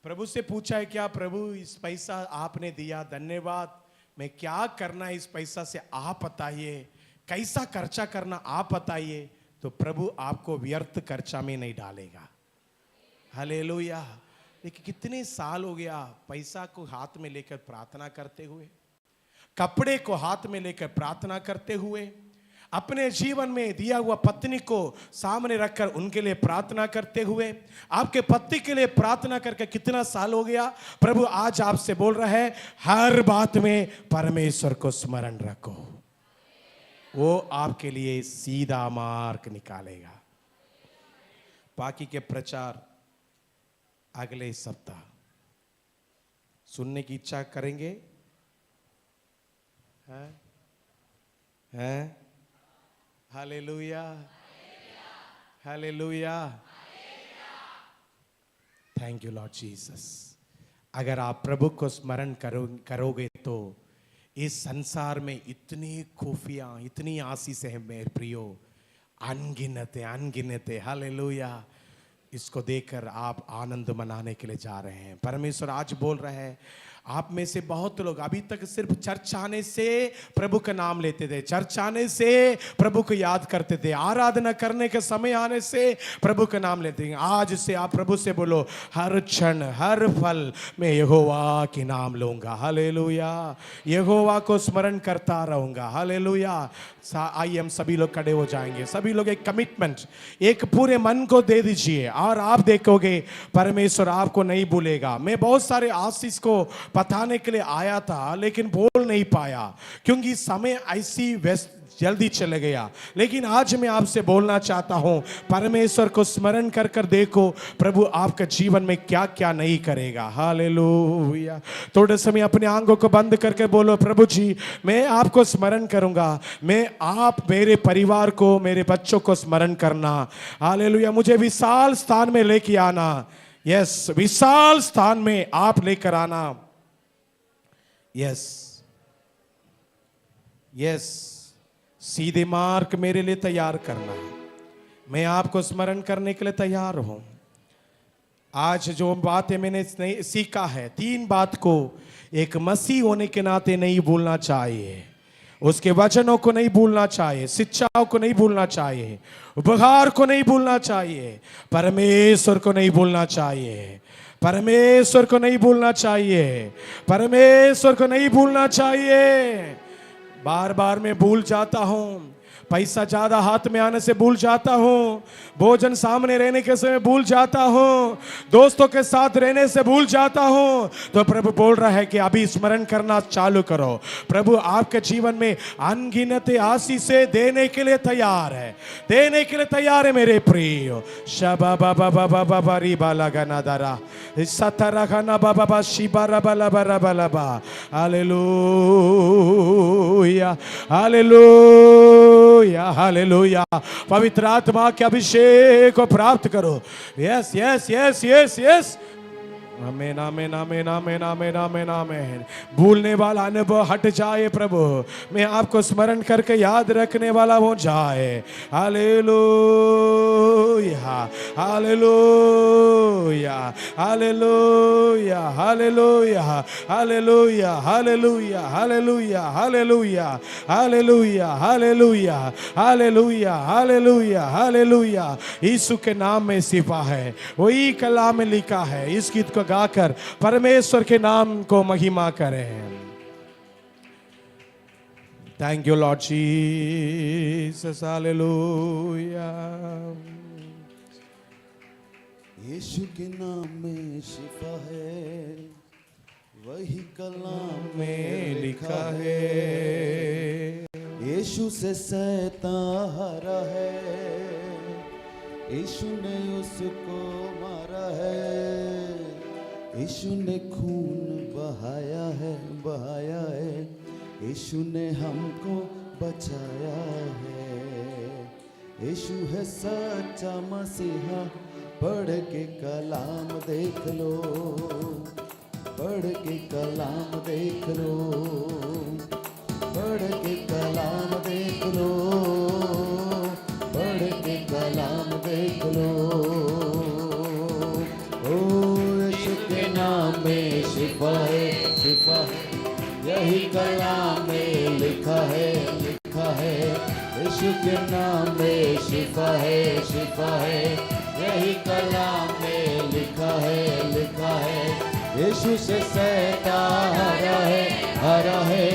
प्रभु से पूछा है, क्या प्रभु इस पैसा आपने दिया, धन्यवाद, मैं क्या करना है इस पैसा से आप बताइए, कैसा खर्चा करना आप बताइए, तो प्रभु आपको व्यर्थ खर्चा में नहीं डालेगा। हालेलुया। लेकिन कितने साल हो गया पैसा को हाथ में लेकर प्रार्थना करते हुए, कपड़े को हाथ में लेकर प्रार्थना करते हुए, अपने जीवन में दिया हुआ पत्नी को सामने रखकर उनके लिए प्रार्थना करते हुए, आपके पति के लिए प्रार्थना करके कितना साल हो गया? प्रभु आज आपसे बोल रहा है, हर बात में परमेश्वर को स्मरण रखो, वो आपके लिए सीधा मार्ग निकालेगा। बाकी के प्रचार अगले सप्ताह सुनने की इच्छा करेंगे। हैं? Hallelujah, hallelujah. Thank you Lord Jesus. अगर आप प्रभु को स्मरण करोगे तो इस संसार में इतनी खूफियां, इतनी आशीष है मेरे प्रियो, अनगिनत है, अनगिनत है। हालेलुया। इसको देखकर आप आनंद मनाने के लिए जा रहे हैं। परमेश्वर आज बोल रहा है, आप में से बहुत लोग अभी तक सिर्फ चर्च आने से प्रभु का नाम लेते थे, चर्च आने से प्रभु को याद करते थे, आराधना करने के समय आने से प्रभु का नाम लेते हैं। आज से आप प्रभु से बोलो, हर क्षण हर पल मैं यहोवा के नाम लूंगा। हालेलुया। यहोवा को स्मरण करता रहूंगा। हालेलुया। आइए हम सभी लोग खड़े हो जाएंगे, सभी लोग एक कमिटमेंट, एक पूरे मन को दे दीजिए और आप देखोगे परमेश्वर आपको नहीं भूलेगा। मैं बहुत सारे आशीष को बताने के लिए आया था लेकिन बोल नहीं पाया क्योंकि समय ऐसी व्यस्त जल्दी चले गया। लेकिन आज मैं आपसे बोलना चाहता हूं, परमेश्वर को स्मरण कर कर देखो, प्रभु आपका जीवन में क्या क्या नहीं करेगा। हालेलुया। थोड़े समय अपने आंखों को बंद करके बोलो, प्रभु जी मैं आपको स्मरण करूंगा, मैं आप मेरे परिवार को, मेरे बच्चों को स्मरण करना। हालेलुया। मुझे विशाल स्थान में लेके आना। यस, विशाल स्थान में आप लेकर आना। यस, यस, सीधे मार्ग मेरे लिए तैयार करना। मैं आपको स्मरण करने के लिए तैयार हूं। आज जो बातें मैंने सीखा है, 3 बात को एक मसीह होने के नाते नहीं भूलना चाहिए। उसके वचनों को नहीं भूलना चाहिए, शिक्षाओं को नहीं भूलना चाहिए, उपहार को नहीं भूलना चाहिए, परमेश्वर को नहीं भूलना चाहिए, परमेश्वर को नहीं भूलना चाहिए, परमेश्वर को नहीं भूलना चाहिए। बार बार मैं भूल जाता हूं, पैसा ज्यादा हाथ में आने से भूल जाता हूं, भोजन सामने रहने के समय भूल जाता हूं, दोस्तों के साथ रहने से भूल जाता हूं। तो प्रभु बोल रहा है कि अभी स्मरण करना चालू करो। प्रभु आपके जीवन में अनगिनत आशीषें देने के लिए तैयार है, देने के लिए तैयार है मेरे प्रिय। शबा बाबा बाबा बाबा री बाला गना दरा सतरा गना बाबा बा शिबा बला बरा बला बा। Hallelujah, hallelujah, hallelujah. पवित्र आत्मा के अभिषेक को प्राप्त करो। Yes yes yes yes yes. आमीन, आमीन, आमीन, आमीन, आमीन, आमीन, आमीन। भूलने वाला अनुभव हट जाए प्रभु, मैं आपको स्मरण करके याद रखने वाला हो जाए। Hallelujah, hallelujah, hallelujah, hallelujah, hallelujah, hallelujah, hallelujah, hallelujah, hallelujah, hallelujah, hallelujah, hallelujah, hallelujah. यीशु के नाम में शिफा है, वही कलाम में लिखा है। इस गीत को गाकर परमेश्वर के नाम को महिमा करें। Thank you Lord Jesus. Hallelujah. यीशु के नाम में शिफा है, वही कलाम में लिखा है। यीशु से शैतान हारा है, यीशु ने उसको मारा है, यीशु ने खून बहाया है, बहाया है, यीशु ने हमको बचाया है। यीशु है सच्चा मसीहा, पढ़ के कलाम देख लो, पढ़ के कलाम देख लो, पढ़ के कलाम देख लो, पढ़ के कलाम देख लो। ओ यीशु के नाम में शिफा है, शिफा है, यही कलाम में लिखा है, लिखा है। यीशु के नाम में शिफा है, शिफा है, यही कलाम में लिखा है, लिखा है। यीशु से शैतान हारा है, हारा है,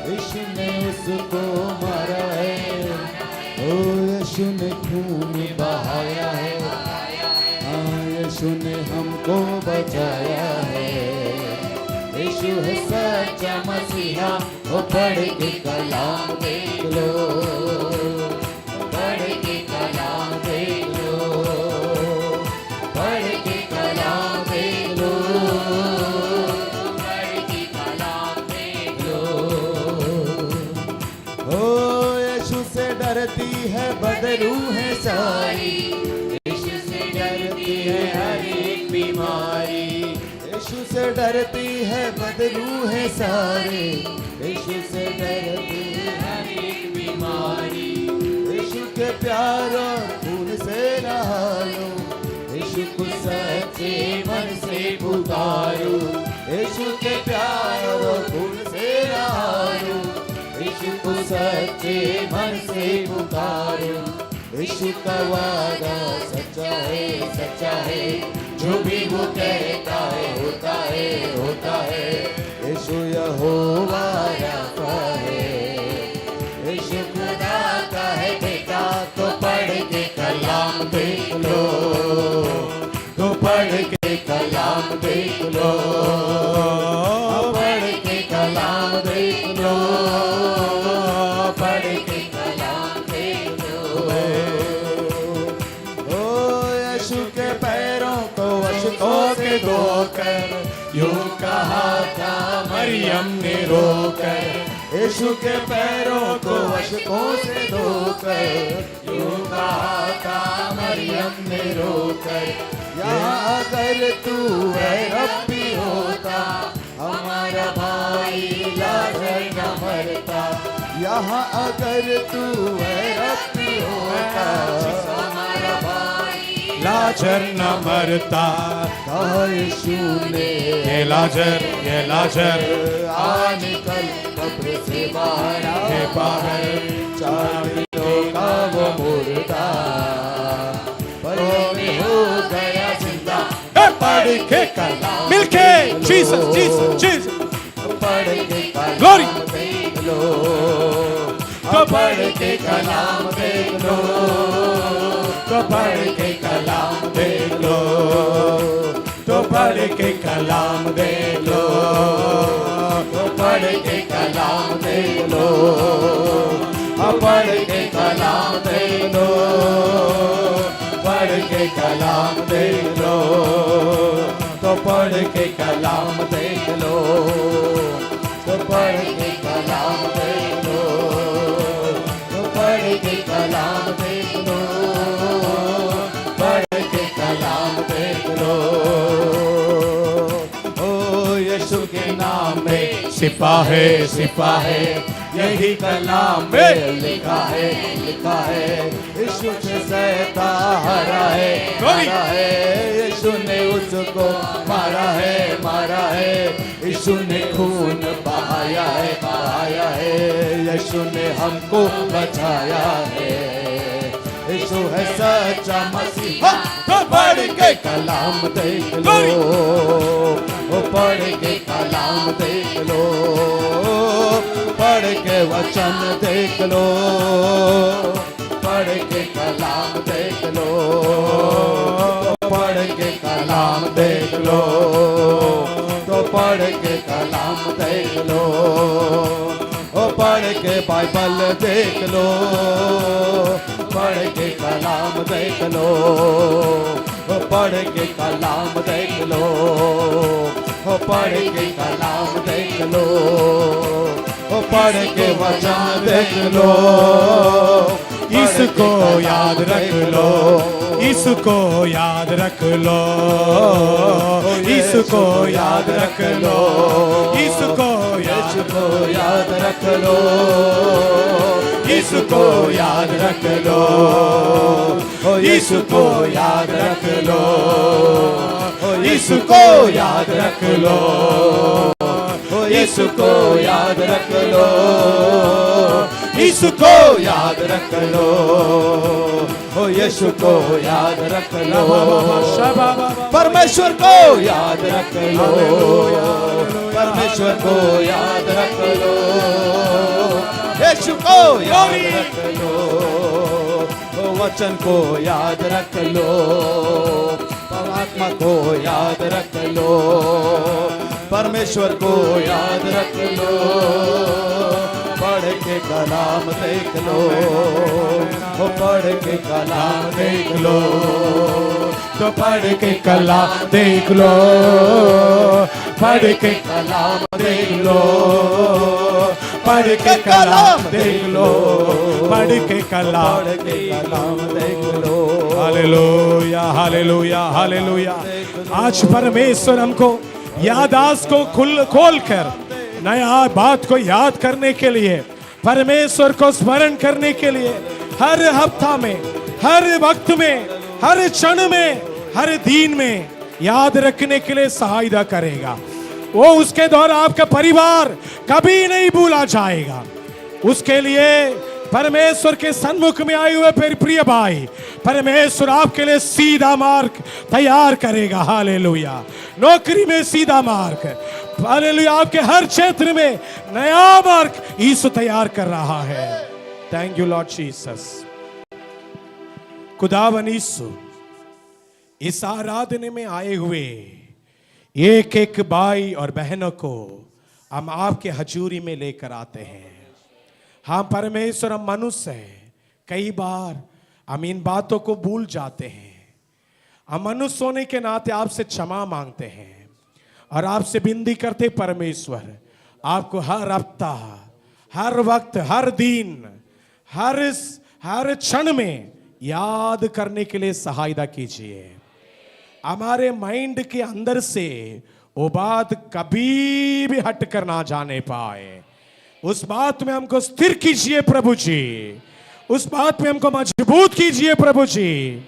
यीशु ने उसको मारा है। ओ यीशु ने खून बहाया है, हाँ यीशु ने हमको बचाया है। यीशु है सच्चा मसीहा, वो पढ़ के कलाम देख लो, पढ़ के कलाम देख लो, पढ़ के कलाम देख लो, पढ़ के कलाम देख लो। ओ यीशु से डरती है बदरू है सारी, यीशु से डरती है हर एक बीमारी, यीशु से डरती है बदरू है सारे, यीशु से डरती है हर एक बीमारी। यीशु के प्यार और खून से नहा लो, यीशु को सच्चे मन से पुकारो, यीशु के प्यार और खून से नहा लो, यीशु को सच्चे मन से पुकारो। यीशु का वादा सच्चा है, सच्चा है, जो भी वो कहता है होता है, होता है। यीशु यहोवा राफा है, यीशु खुदा का है बेटा। तो पढ़ के कलाम देख लो, तो पढ़ के कलाम देख लो, पढ़ के कलाम देख लो, पढ़ के कलाम देख लो। ओ यीशु के पैरों को अशकों से धोकर, यूं कहा था मरियम ने रोकर। यीशु के पैरों को अशकों से धोकर, यूं कहा था मरियम ने रोकर। यहाँ अगर तू है रब्बी होता, हमारा भाई लाजर न मरता। यहाँ अगर तू है रब्बी होता, हमारा भाई लाजर न मरता। कहा यीशु ने ये लाजर, ये लाजर आ निकल कब्र से बाहर आ, के बाहर। 4 दिनों का वो मुर्दा परों में हो गया जिंदा। पढ़ के कलाम मिलके जीसस, जीसस, जीसस। पढ़ के Glory. कलाम देख लो, तो पढ़ के कलाम देख लो, तो पढ़ के कलाम देख लो, तो पढ़ के कलाम देख लो, तो पढ़ के कलाम देख लो, पढ़ के कलाम देख लो, पढ़ के कलाम देख लो, तो पढ़ के कलाम देख लो, तो पढ़ के कलाम देख लो, तो पढ़ के कलाम देख लो, पढ़ के कलाम देख लो। ओ यीशु के नाम में सिपा है, सिपा है, यही कलाम में लिखा है, लिखा है। यीशु से शैतान हारा है, हारा है, यीशु ने उसको मारा है, मारा है। यीशु ने खून बहाया है, बहाया है। यीशु ने हमको बचाया है। यीशु है सच्चा मसीहा। तो पढ़ के कलाम देख लो, ओ पढ़ के कलाम देख लो, पढ़ के वचन देख लो, पढ़ के कलाम देख लो, पढ़ के कलाम देख लो, तो पढ़ के कलाम ओ पढ़ के बाइबल देख लो, पढ़ के कलाम देख लो, ओ पढ़ के कलाम देख लो, ओ पढ़ के कलाम देख लो, ओ पढ़ के वचन देख लो, इसको याद रख लो, इसको याद रख लो, इसको याद रख लो, इसको याद रख लो, इसको याद रख लो, इसको याद रख लो, इसको याद रख लो, इसको याद रख लो, इसको याद रख लो, ओ यीशु को याद रख लो, शाबाबा परमेश्वर को याद रख लो, परमेश्वर को याद रख लो, यीशु को याद रख लो, ओ वचन को याद रख लो, परमात्मा को याद रख लो, परमेश्वर को याद रख लो, पढ़ के कलाम देख लो, ओ पढ़ के कलाम देख लो, तो पढ़ के कलाम देख लो, पढ़ के कलाम देख लो, पढ़ के कलाम देख लो, पढ़ के कलाम देख लो, हालेलुया हालेलुया हालेलुया। आज परमेश्वर हमको यादाश्त को खोल कर नया बात को याद करने के लिए, परमेश्वर को स्मरण करने के लिए हर हफ्ता में, हर वक्त में, हर क्षण में, हर दिन में याद रखने के लिए सहायता करेगा। वो उसके द्वारा आपका परिवार कभी नहीं भूला जाएगा। उसके लिए परमेश्वर के सन्मुख में आए हुए प्रिय भाई, परमेश्वर आपके लिए सीधा मार्ग तैयार करेगा। हालेलुया। नौकरी में सीधा मार्ग, हालेलुया। आपके हर क्षेत्र में नया मार्ग यीशु तैयार कर रहा है। Thank you Lord Jesus. खुदावन यीशु, इस आराधना में आए हुए एक एक भाई और बहनों को हम आपके हजूरी में लेकर आते हैं। हाँ परमेश्वर, हम मनुष्य हैं, कई बार हम इन बातों को भूल जाते हैं। हम मनुष्य होने के नाते आपसे क्षमा मांगते हैं और आपसे विनती करते परमेश्वर, आपको हर हफ्ता, हर वक्त, हर दिन, हर क्षण में याद करने के लिए सहायता कीजिए। हमारे माइंड के अंदर से वो बात कभी भी हट कर ना जाने पाए। उस बात में हमको स्थिर कीजिए प्रभु जी, उस बात में हमको मजबूत कीजिए प्रभु जी।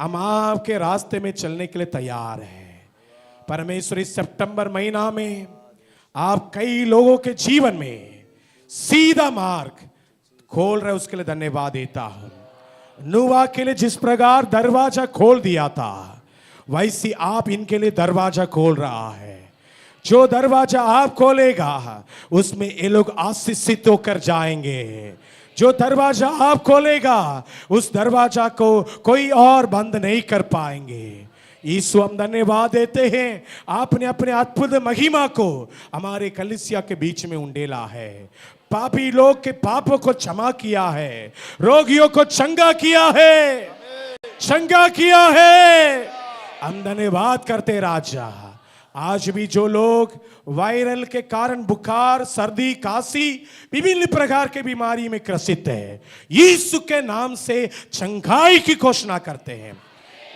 हम आपके रास्ते में चलने के लिए तैयार हैं परमेश्वर। इस सितंबर महीना में आप कई लोगों के जीवन में सीधा मार्ग खोल रहे, उसके लिए धन्यवाद देता हूं। नूह के लिए जिस प्रकार दरवाजा खोल दिया था, वैसे आप इनके लिए दरवाजा खोल रहा है। जो दरवाजा आप खोलेगा उसमें ये लोग आशीषित होकर जाएंगे। जो दरवाजा आप खोलेगा उस दरवाजा को कोई और बंद नहीं कर पाएंगे। यीशु, हम धन्यवाद देते हैं, आपने अपने अद्भुत महिमा को हमारे कलीसिया के बीच में उंडेला है। पापी लोग के पापों को क्षमा किया है, रोगियों को चंगा किया है, चंगा किया है। हम धन्यवाद करते राजा। आज भी जो लोग वायरल के कारण बुखार, सर्दी, काशी, विभिन्न प्रकार के बीमारी में ग्रसित है, यीशु के नाम से चंगाई की घोषणा करते हैं।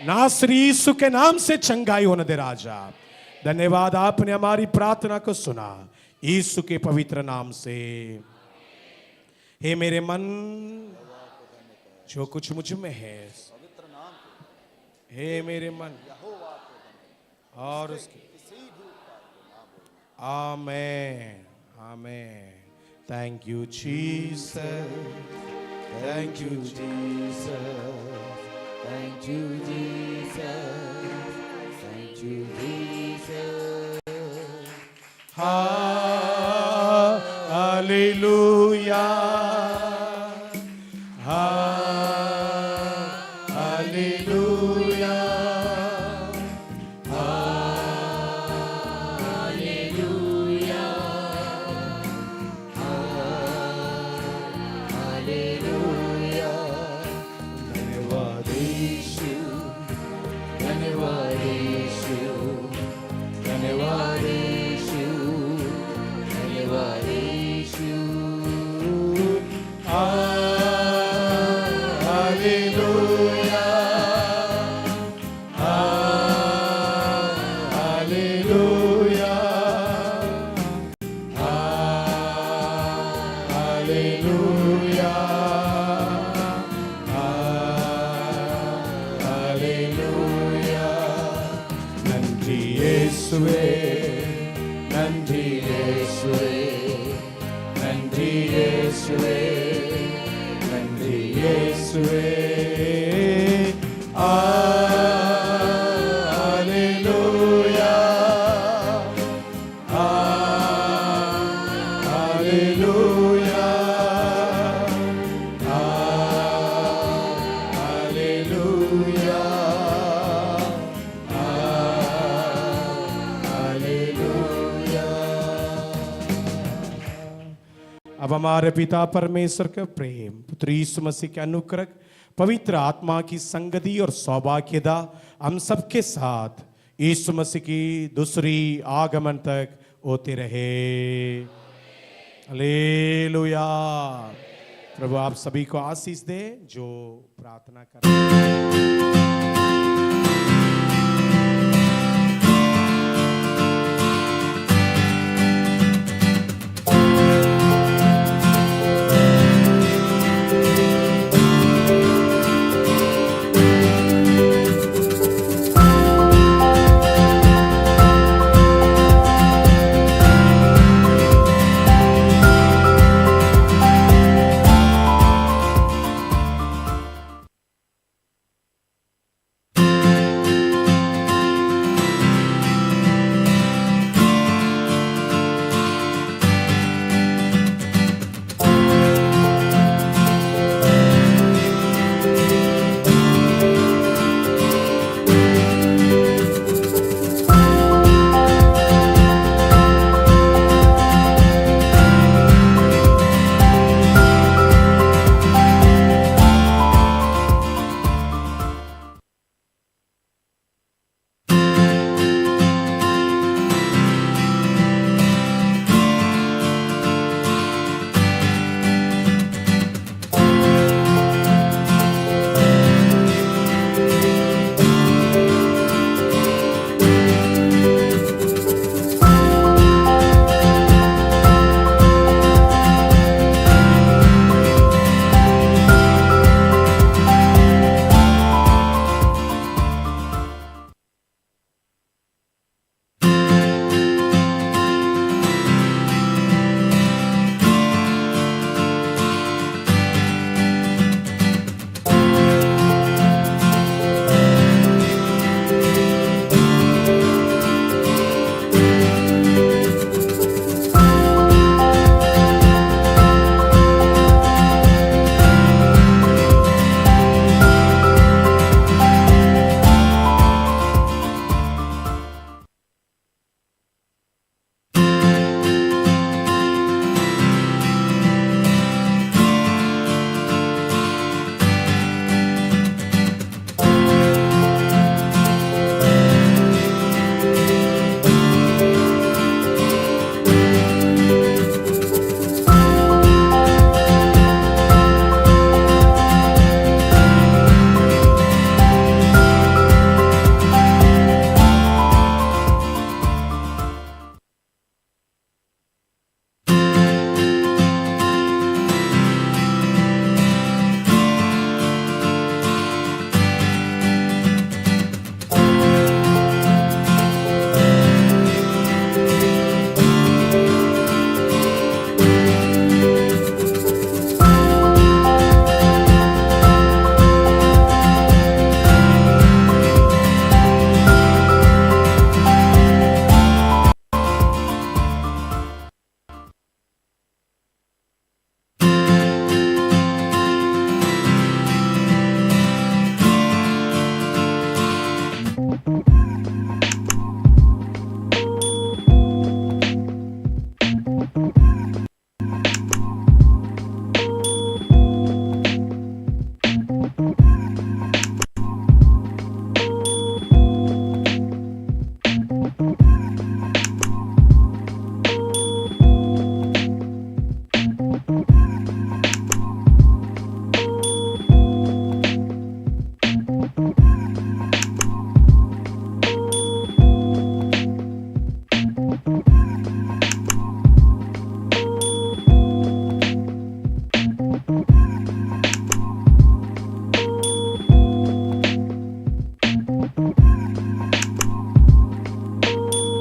नासरी यीशु के नाम से चंगाई होने दे राजा। धन्यवाद, आपने हमारी प्रार्थना को सुना, यीशु के पवित्र नाम से। हे मेरे मन, जो कुछ मुझ में है, हे मेरे मन और उसकी, amen, amen. Thank you Jesus, thank you Jesus, Thank you, Jesus. Thank you, Jesus. Hallelujah. Hallelujah. Hallelujah. இயேசுவே நன்றி இயேசுவே நன்றி இயேசுவே நன்றி இயேசுவே ஹalleluya ஹalleluya ஹalleluya अब हमारे पिता परमेश्वर का प्रेम, पुत्र यीशु मसीह के अनुग्रह, पवित्र आत्मा की संगति और सौभाग्यता हम सबके साथ यीशु मसीह की दूसरी आगमन तक होते रहे। हालेलुया। प्रभु आप सभी को आशीष दे जो प्रार्थना कर